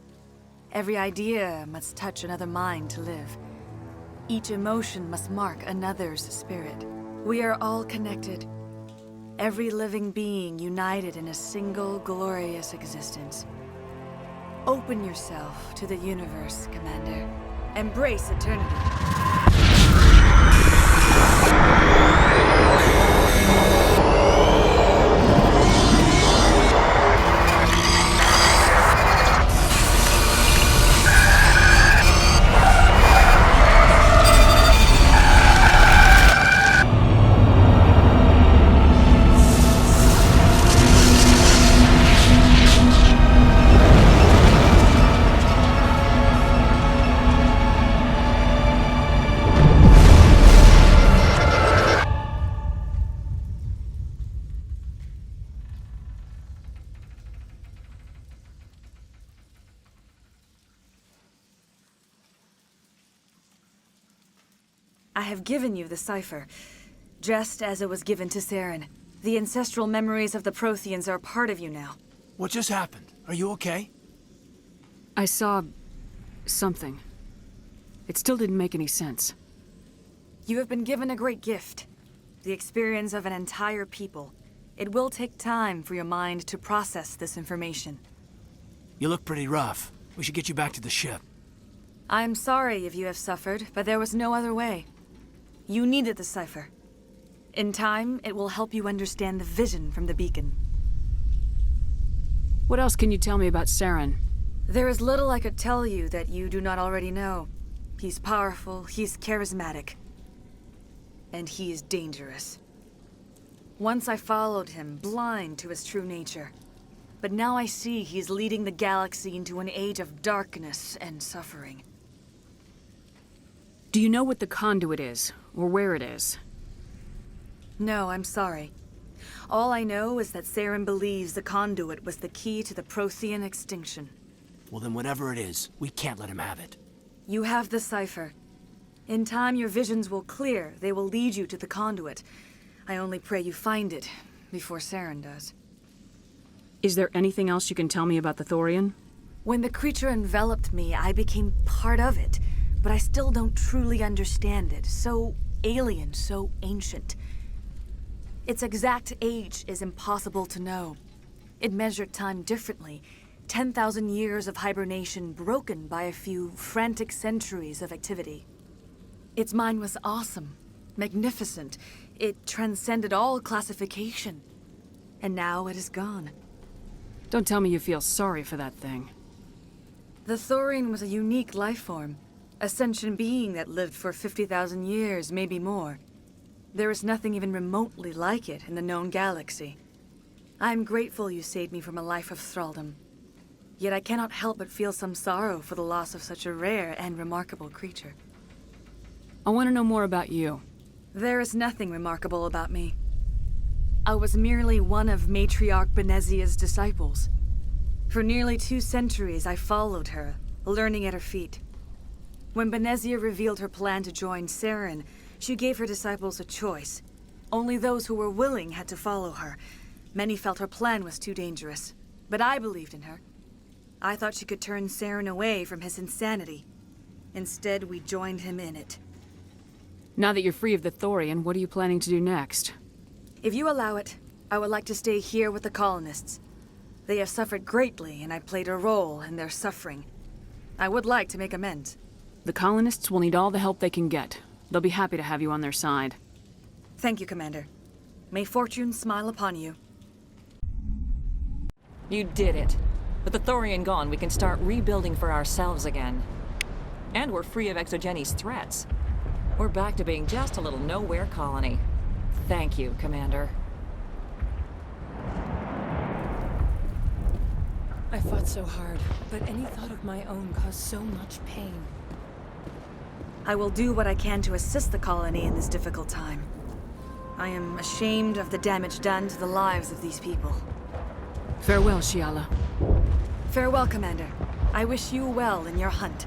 Every idea must touch another mind to live. Each emotion must mark another's spirit. We are all connected. Every living being united in a single glorious existence. Open yourself to the universe, Commander. Embrace eternity. I have given you the cipher, just as it was given to Saren. The ancestral memories of the Protheans are part of you now. What just happened? Are you okay? I saw something. It still didn't make any sense. You have been given a great gift. The experience of an entire people. It will take time for your mind to process this information. You look pretty rough. We should get you back to the ship. I'm sorry if you have suffered, but there was no other way. You needed the cipher. In time, it will help you understand the vision from the beacon. What else can you tell me about Saren? There is little I could tell you that you do not already know. He's powerful, he's charismatic. And he is dangerous. Once I followed him, blind to his true nature. But now I see he's leading the galaxy into an age of darkness and suffering. Do you know what the conduit is, or where it is? No, I'm sorry. All I know is that Saren believes the conduit was the key to the Prothean extinction. Well, then whatever it is, we can't let him have it. You have the cipher. In time, your visions will clear. They will lead you to the conduit. I only pray you find it before Saren does. Is there anything else you can tell me about the Thorian? When the creature enveloped me, I became part of it, but I still don't truly understand it. So alien, so ancient. Its exact age is impossible to know. It measured time differently. 10,000 years of hibernation broken by a few frantic centuries of activity. Its mind was awesome, magnificent. It transcended all classification. And now it is gone. Don't tell me you feel sorry for that thing. The Thorian was a unique life form. A sentient being that lived for 50,000 years, maybe more. There is nothing even remotely like it in the known galaxy. I am grateful you saved me from a life of thraldom. Yet I cannot help but feel some sorrow for the loss of such a rare and remarkable creature. I want to know more about you. There is nothing remarkable about me. I was merely one of Matriarch Benezia's disciples. For nearly 2 centuries I followed her, learning at her feet. When Benezia revealed her plan to join Saren, she gave her disciples a choice. Only those who were willing had to follow her. Many felt her plan was too dangerous, but I believed in her. I thought she could turn Saren away from his insanity. Instead, we joined him in it. Now that you're free of the Thorian, what are you planning to do next? If you allow it, I would like to stay here with the colonists. They have suffered greatly, and I played a role in their suffering. I would like to make amends. The colonists will need all the help they can get. They'll be happy to have you on their side. Thank you, Commander. May fortune smile upon you. You did it. With the Thorian gone, we can start rebuilding for ourselves again. And we're free of Exogeni's threats. We're back to being just a little nowhere colony. Thank you, Commander. I fought so hard, but any thought of my own caused so much pain. I will do what I can to assist the colony in this difficult time. I am ashamed of the damage done to the lives of these people. Farewell, Shiala. Farewell, Commander. I wish you well in your hunt.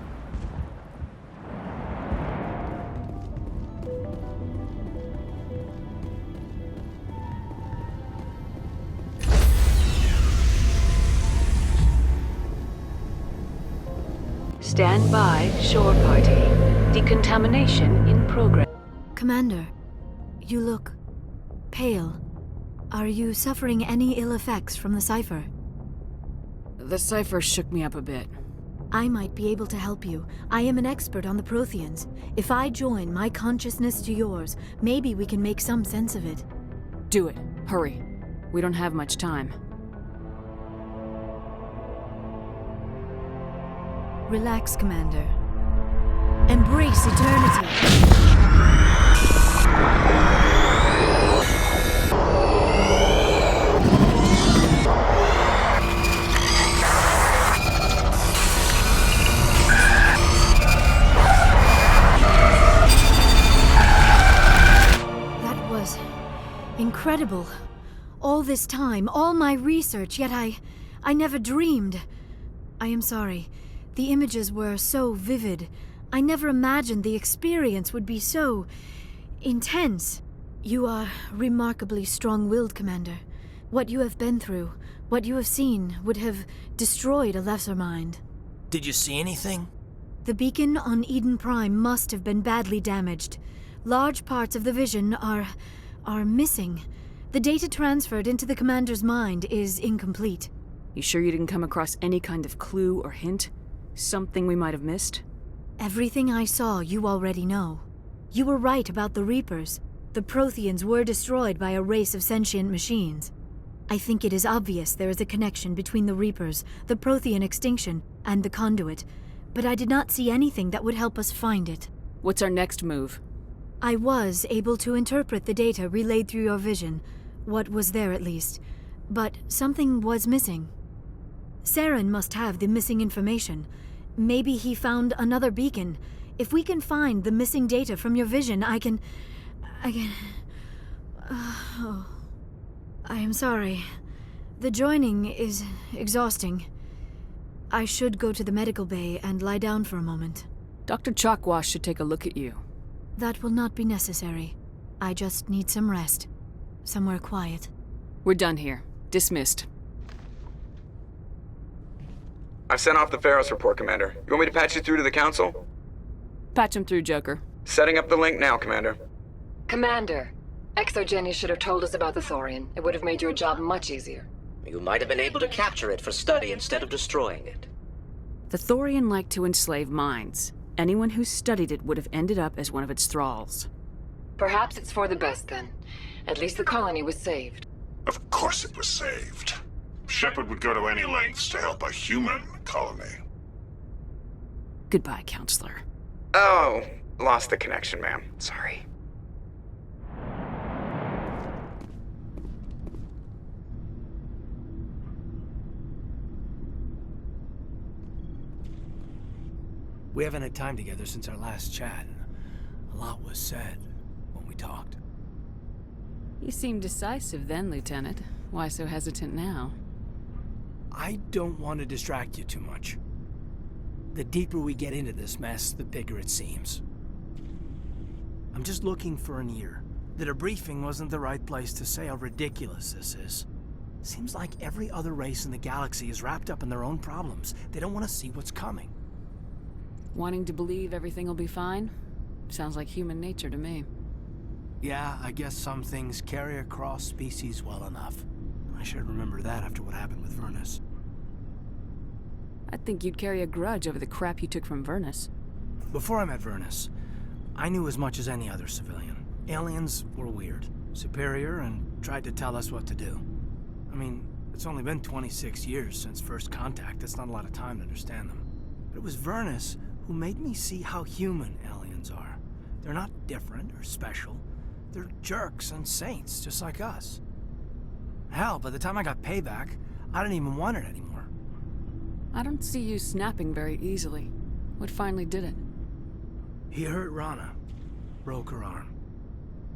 Stand by, shore party. Decontamination in progress. Commander, you look pale. Are you suffering any ill effects from the cipher? The cipher shook me up a bit. I might be able to help you. I am an expert on the Protheans. If I join my consciousness to yours, maybe we can make some sense of it. Do it. Hurry. We don't have much time. Relax, Commander. Embrace eternity. That was incredible. All this time, all my research, yet I never dreamed. I am sorry. The images were so vivid. I never imagined the experience would be so intense. You are remarkably strong-willed, Commander. What you have been through, what you have seen, would have destroyed a lesser mind. Did you see anything? The beacon on Eden Prime must have been badly damaged. Large parts of the vision are missing. The data transferred into the Commander's mind is incomplete. You sure you didn't come across any kind of clue or hint? Something we might have missed? Everything I saw, you already know. You were right about the Reapers. The Protheans were destroyed by a race of sentient machines. I think it is obvious there is a connection between the Reapers, the Prothean extinction, and the Conduit, but I did not see anything that would help us find it. What's our next move? I was able to interpret the data relayed through your vision, what was there at least, but something was missing. Saren must have the missing information. Maybe he found another beacon. If we can find the missing data from your vision, I can... Oh. I am sorry. The joining is exhausting. I should go to the medical bay and lie down for a moment. Dr. Chalkwash should take a look at you. That will not be necessary. I just need some rest. Somewhere quiet. We're done here. Dismissed. I've sent off the Feros report, Commander. You want me to patch you through to the Council? Patch him through, Joker. Setting up the link now, Commander. Commander, Exogeny should have told us about the Thorian. It would have made your job much easier. You might have been able to capture it for study instead of destroying it. The Thorian liked to enslave minds. Anyone who studied it would have ended up as one of its thralls. Perhaps it's for the best, then. At least the colony was saved. Of course it was saved. Shepard would go to any lengths to help a human colony. Goodbye, Counselor. Oh, lost the connection, ma'am. Sorry. We haven't had time together since our last chat. A lot was said when we talked. You seemed decisive then, Lieutenant. Why so hesitant now? I don't want to distract you too much. The deeper we get into this mess, the bigger it seems. I'm just looking for an ear. The debriefing wasn't the right place to say how ridiculous this is. Seems like every other race in the galaxy is wrapped up in their own problems. They don't want to see what's coming. Wanting to believe everything will be fine? Sounds like human nature to me. Yeah, I guess some things carry across species well enough. I should remember that after what happened with Vernus. I'd think you'd carry a grudge over the crap you took from Vernus. Before I met Vernus, I knew as much as any other civilian. Aliens were weird, superior, and tried to tell us what to do. I mean, it's only been 26 years since first contact. That's not a lot of time to understand them. But it was Vernus who made me see how human aliens are. They're not different or special. They're jerks and saints, just like us. Hell, by the time I got payback, I didn't even want it anymore. I don't see you snapping very easily. What finally did it? He hurt Rana. Broke her arm.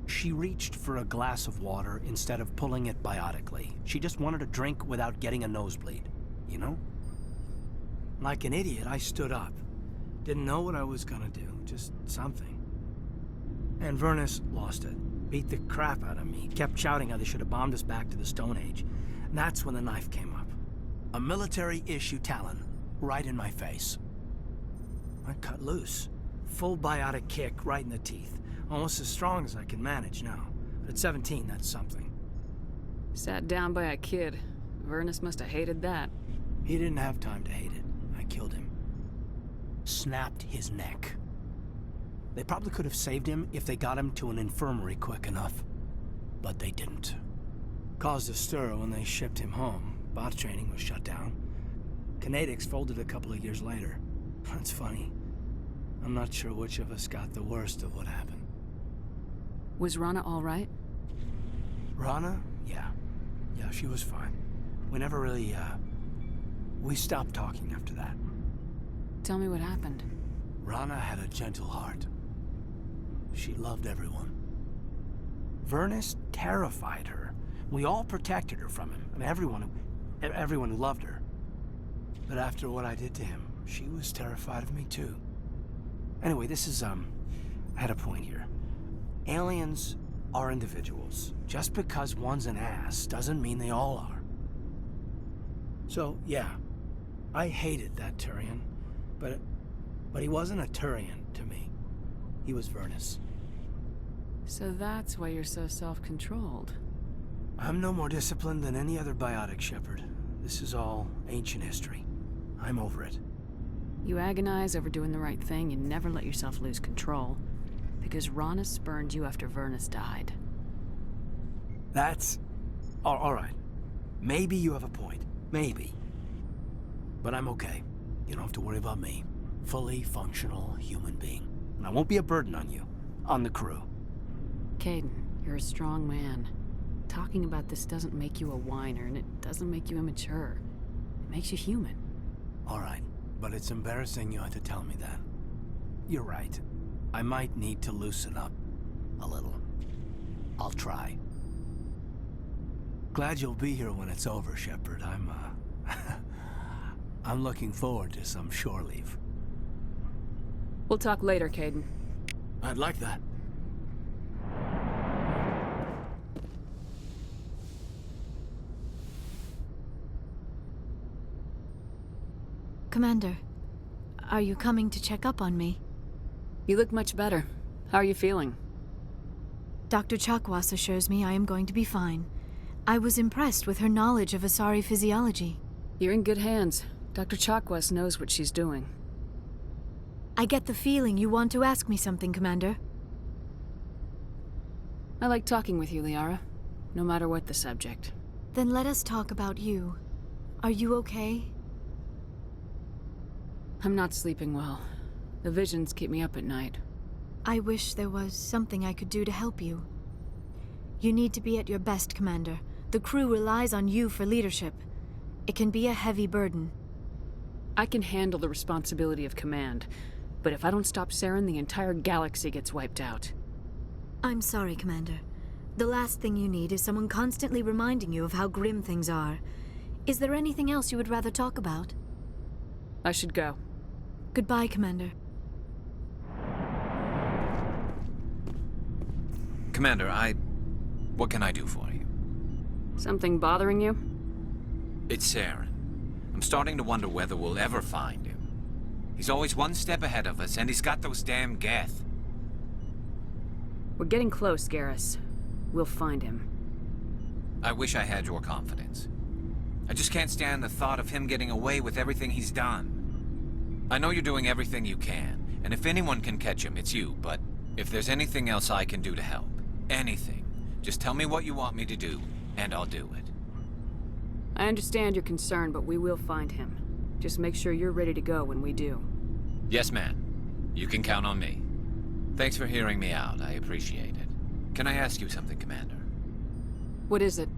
She reached for a glass of water instead of pulling it biotically. She just wanted a drink without getting a nosebleed, you know? Like an idiot, I stood up. Didn't know what I was gonna do, just something. And Vernus lost it. Beat the crap out of me. Kept shouting how they should have bombed us back to the Stone Age. And that's when the knife came up. A military-issue talon, right in my face. I cut loose. Full biotic kick right in the teeth. Almost as strong as I can manage now. But at 17, that's something. Sat down by a kid. Vernus must have hated that. He didn't have time to hate it. I killed him. Snapped his neck. They probably could have saved him if they got him to an infirmary quick enough. But they didn't. Caused a stir when they shipped him home. Bot training was shut down. Kinetics folded a couple of years later. That's funny. I'm not sure which of us got the worst of what happened. Was Rana all right? Rana? Yeah. Yeah, she was fine. We never really, we stopped talking after that. Tell me what happened. Rana had a gentle heart. She loved everyone. Vernus terrified her. We all protected her from him, and everyone who loved her. But after what I did to him, she was terrified of me too. Anyway, this is, I had a point here. Aliens are individuals. Just because one's an ass doesn't mean they all are. So, yeah, I hated that Turian, but he wasn't a Turian to me. He was Vernus. So that's why you're so self-controlled. I'm no more disciplined than any other biotic, Shepard. This is all ancient history. I'm over it. You agonize over doing the right thing, you never let yourself lose control. Because Rana spurned you after Vernus died. That's... all right. Maybe you have a point. Maybe. But I'm okay. You don't have to worry about me. Fully functional human being. And I won't be a burden on you. On the crew. Caden, you're a strong man. Talking about this doesn't make you a whiner, and it doesn't make you immature. It makes you human. All right. But it's embarrassing you had to tell me that. You're right. I might need to loosen up. A little. I'll try. Glad you'll be here when it's over, Shepard. I'm looking forward to some shore leave. We'll talk later, Caden. I'd like that. Commander, are you coming to check up on me? You look much better. How are you feeling? Dr. Chakwas assures me I am going to be fine. I was impressed with her knowledge of Asari physiology. You're in good hands. Dr. Chakwas knows what she's doing. I get the feeling you want to ask me something, Commander. I like talking with you, Liara. No matter what the subject. Then let us talk about you. Are you okay? I'm not sleeping well. The visions keep me up at night. I wish there was something I could do to help you. You need to be at your best, Commander. The crew relies on you for leadership. It can be a heavy burden. I can handle the responsibility of command, but if I don't stop Saren, the entire galaxy gets wiped out. I'm sorry, Commander. The last thing you need is someone constantly reminding you of how grim things are. Is there anything else you would rather talk about? I should go. Goodbye, Commander. Commander, what can I do for you? Something bothering you? It's Saren. I'm starting to wonder whether we'll ever find him. He's always one step ahead of us, and he's got those damn Geth. We're getting close, Garrus. We'll find him. I wish I had your confidence. I just can't stand the thought of him getting away with everything he's done. I know you're doing everything you can, and if anyone can catch him, it's you, but if there's anything else I can do to help, anything, just tell me what you want me to do, and I'll do it. I understand your concern, but we will find him. Just make sure you're ready to go when we do. Yes, ma'am. You can count on me. Thanks for hearing me out. I appreciate it. Can I ask you something, Commander? What is it?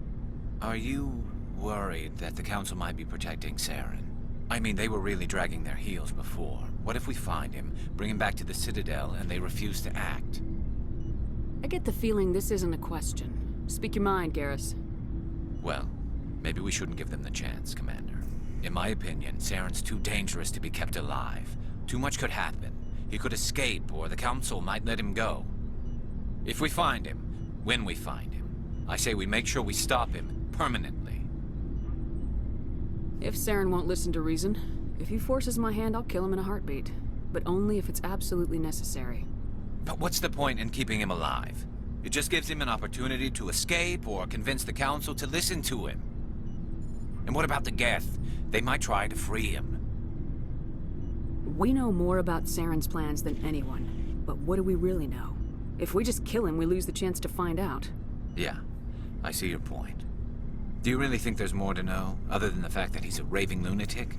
Are you worried that the Council might be protecting Saren? I mean, they were really dragging their heels before. What if we find him, bring him back to the Citadel, and they refuse to act? I get the feeling this isn't a question. Speak your mind, Garrus. Well, maybe we shouldn't give them the chance, Commander. In my opinion, Saren's too dangerous to be kept alive. Too much could happen. He could escape, or the Council might let him go. If we find him, when we find him, I say we make sure we stop him permanently. If Saren won't listen to reason, if he forces my hand, I'll kill him in a heartbeat. But only if it's absolutely necessary. But what's the point in keeping him alive? It just gives him an opportunity to escape or convince the Council to listen to him. And what about the Geth? They might try to free him. We know more about Saren's plans than anyone. But what do we really know? If we just kill him, we lose the chance to find out. Yeah, I see your point. Do you really think there's more to know, other than the fact that he's a raving lunatic?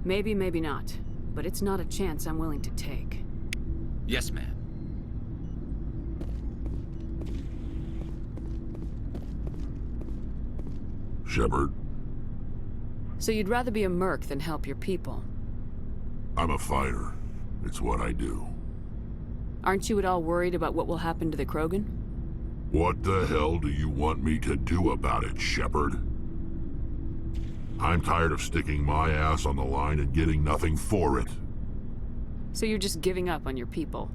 Maybe, maybe not. But it's not a chance I'm willing to take. Yes, ma'am. Shepard, So you'd rather be a merc than help your people? I'm a fighter. It's what I do. Aren't you at all worried about what will happen to the Krogan? What the hell do you want me to do about it, Shepard? I'm tired of sticking my ass on the line and getting nothing for it. So you're just giving up on your people?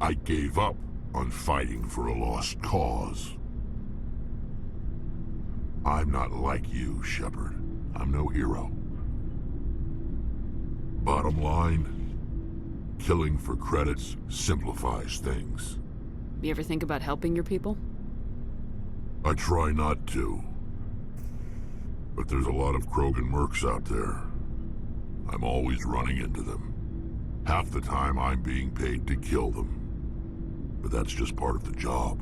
I gave up on fighting for a lost cause. I'm not like you, Shepard. I'm no hero. Bottom line, killing for credits simplifies things. You ever think about helping your people? I try not to. But there's a lot of Krogan mercs out there. I'm always running into them. Half the time I'm being paid to kill them. But that's just part of the job.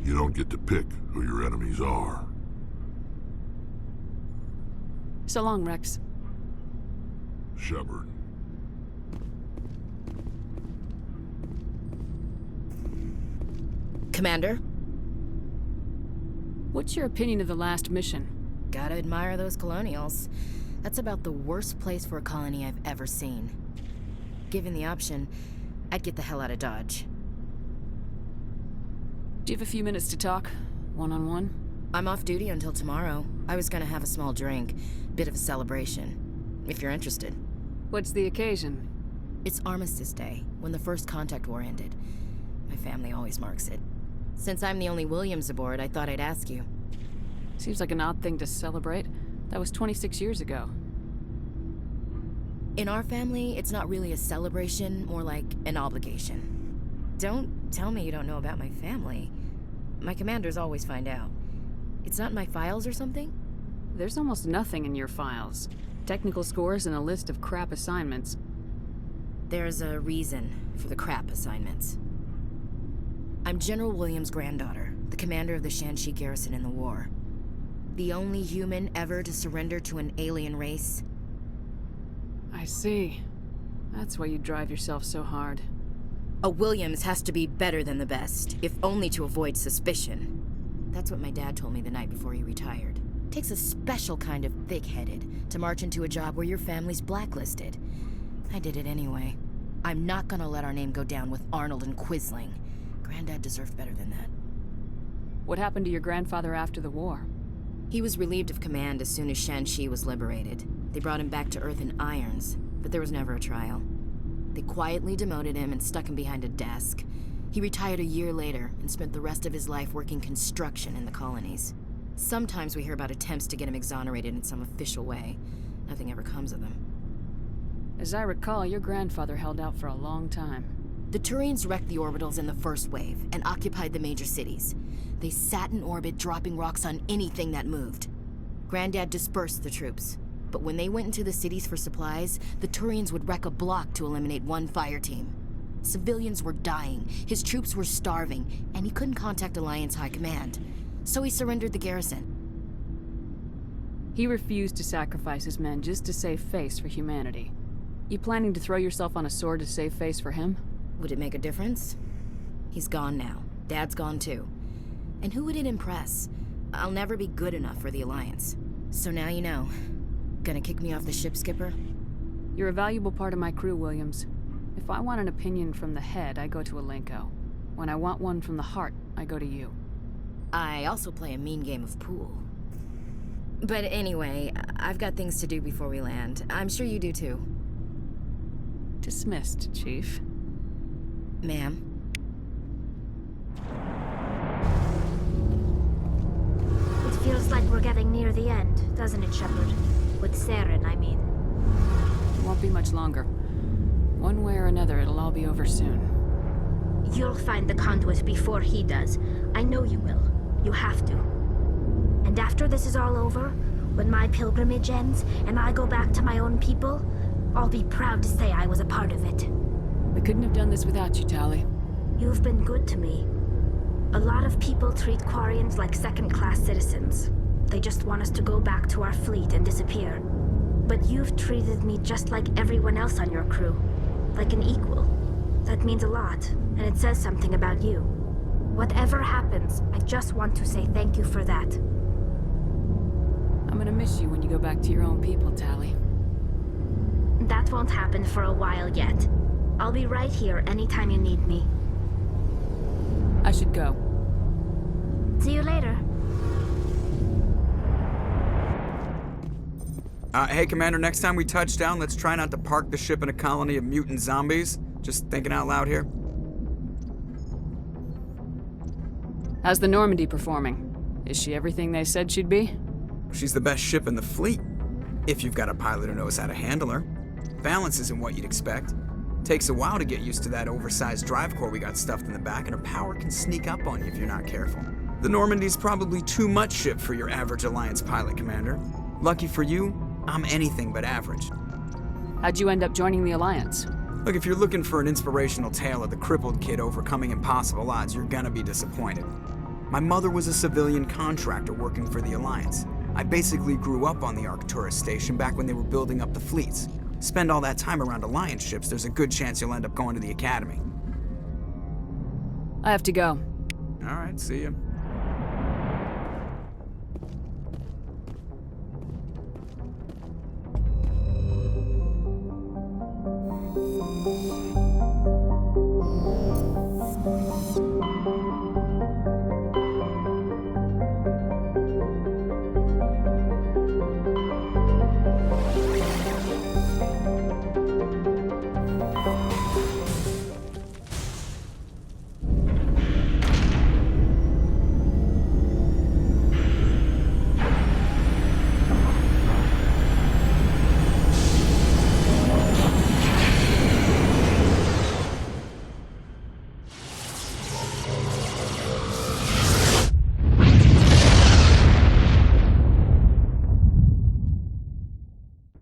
You don't get to pick who your enemies are. So long, Rex. Shepard. Commander? What's your opinion of the last mission? Gotta admire those colonials. That's about the worst place for a colony I've ever seen. Given the option, I'd get the hell out of Dodge. Do you have a few minutes to talk? One-on-one? I'm off duty until tomorrow. I was gonna have a small drink. Bit of a celebration. If you're interested. What's the occasion? It's Armistice Day, when the first contact war ended. My family always marks it. Since I'm the only Williams aboard, I thought I'd ask you. Seems like an odd thing to celebrate. That was 26 years ago. In our family, it's not really a celebration, more like an obligation. Don't tell me you don't know about my family. My commanders always find out. It's not in my files or something? There's almost nothing in your files. Technical scores and a list of crap assignments. There's a reason for the crap assignments. I'm General Williams' granddaughter, the commander of the Shanxi garrison in the war. The only human ever to surrender to an alien race. I see. That's why you drive yourself so hard. A Williams has to be better than the best, if only to avoid suspicion. That's what my dad told me the night before he retired. Takes a special kind of thick-headed to march into a job where your family's blacklisted. I did it anyway. I'm not gonna let our name go down with Arnold and Quisling. Granddad deserved better than that. What happened to your grandfather after the war? He was relieved of command as soon as Shanxi was liberated. They brought him back to Earth in irons, but there was never a trial. They quietly demoted him and stuck him behind a desk. He retired a year later and spent the rest of his life working construction in the colonies. Sometimes we hear about attempts to get him exonerated in some official way. Nothing ever comes of them. As I recall, your grandfather held out for a long time. The Turians wrecked the orbitals in the first wave and occupied the major cities. They sat in orbit, dropping rocks on anything that moved. Granddad dispersed the troops, but when they went into the cities for supplies, the Turians would wreck a block to eliminate one fire team. Civilians were dying, his troops were starving, and he couldn't contact Alliance High Command. So he surrendered the garrison. He refused to sacrifice his men just to save face for humanity. You planning to throw yourself on a sword to save face for him? Would it make a difference? He's gone now. Dad's gone too. And who would it impress? I'll never be good enough for the Alliance. So now you know. Gonna kick me off the ship, Skipper? You're a valuable part of my crew, Williams. If I want an opinion from the head, I go to Alenko. When I want one from the heart, I go to you. I also play a mean game of pool. But anyway, I've got things to do before we land. I'm sure you do too. Dismissed, Chief. Ma'am. It feels like we're getting near the end, doesn't it, Shepard? With Saren, I mean. It won't be much longer. One way or another, it'll all be over soon. You'll find the conduit before he does. I know you will. You have to. And after this is all over, when my pilgrimage ends and I go back to my own people, I'll be proud to say I was a part of it. We couldn't have done this without you, Tali. You've been good to me. A lot of people treat Quarians like second-class citizens. They just want us to go back to our fleet and disappear. But you've treated me just like everyone else on your crew. Like an equal. That means a lot, and it says something about you. Whatever happens, I just want to say thank you for that. I'm gonna miss you when you go back to your own people, Tali. That won't happen for a while yet. I'll be right here anytime you need me. I should go. See you later. Hey, Commander, next time we touch down, let's try not to park the ship in a colony of mutant zombies. Just thinking out loud here. How's the Normandy performing? Is she everything they said she'd be? She's the best ship in the fleet. If you've got a pilot who knows how to handle her. Balance isn't what you'd expect. Takes a while to get used to that oversized drive core we got stuffed in the back, and her power can sneak up on you if you're not careful. The Normandy's probably too much ship for your average Alliance pilot, Commander. Lucky for you, I'm anything but average. How'd you end up joining the Alliance? Look, if you're looking for an inspirational tale of the crippled kid overcoming impossible odds, you're gonna be disappointed. My mother was a civilian contractor working for the Alliance. I basically grew up on the Arcturus station back when they were building up the fleets. Spend all that time around Alliance ships, there's a good chance you'll end up going to the Academy. I have to go. All right, see ya.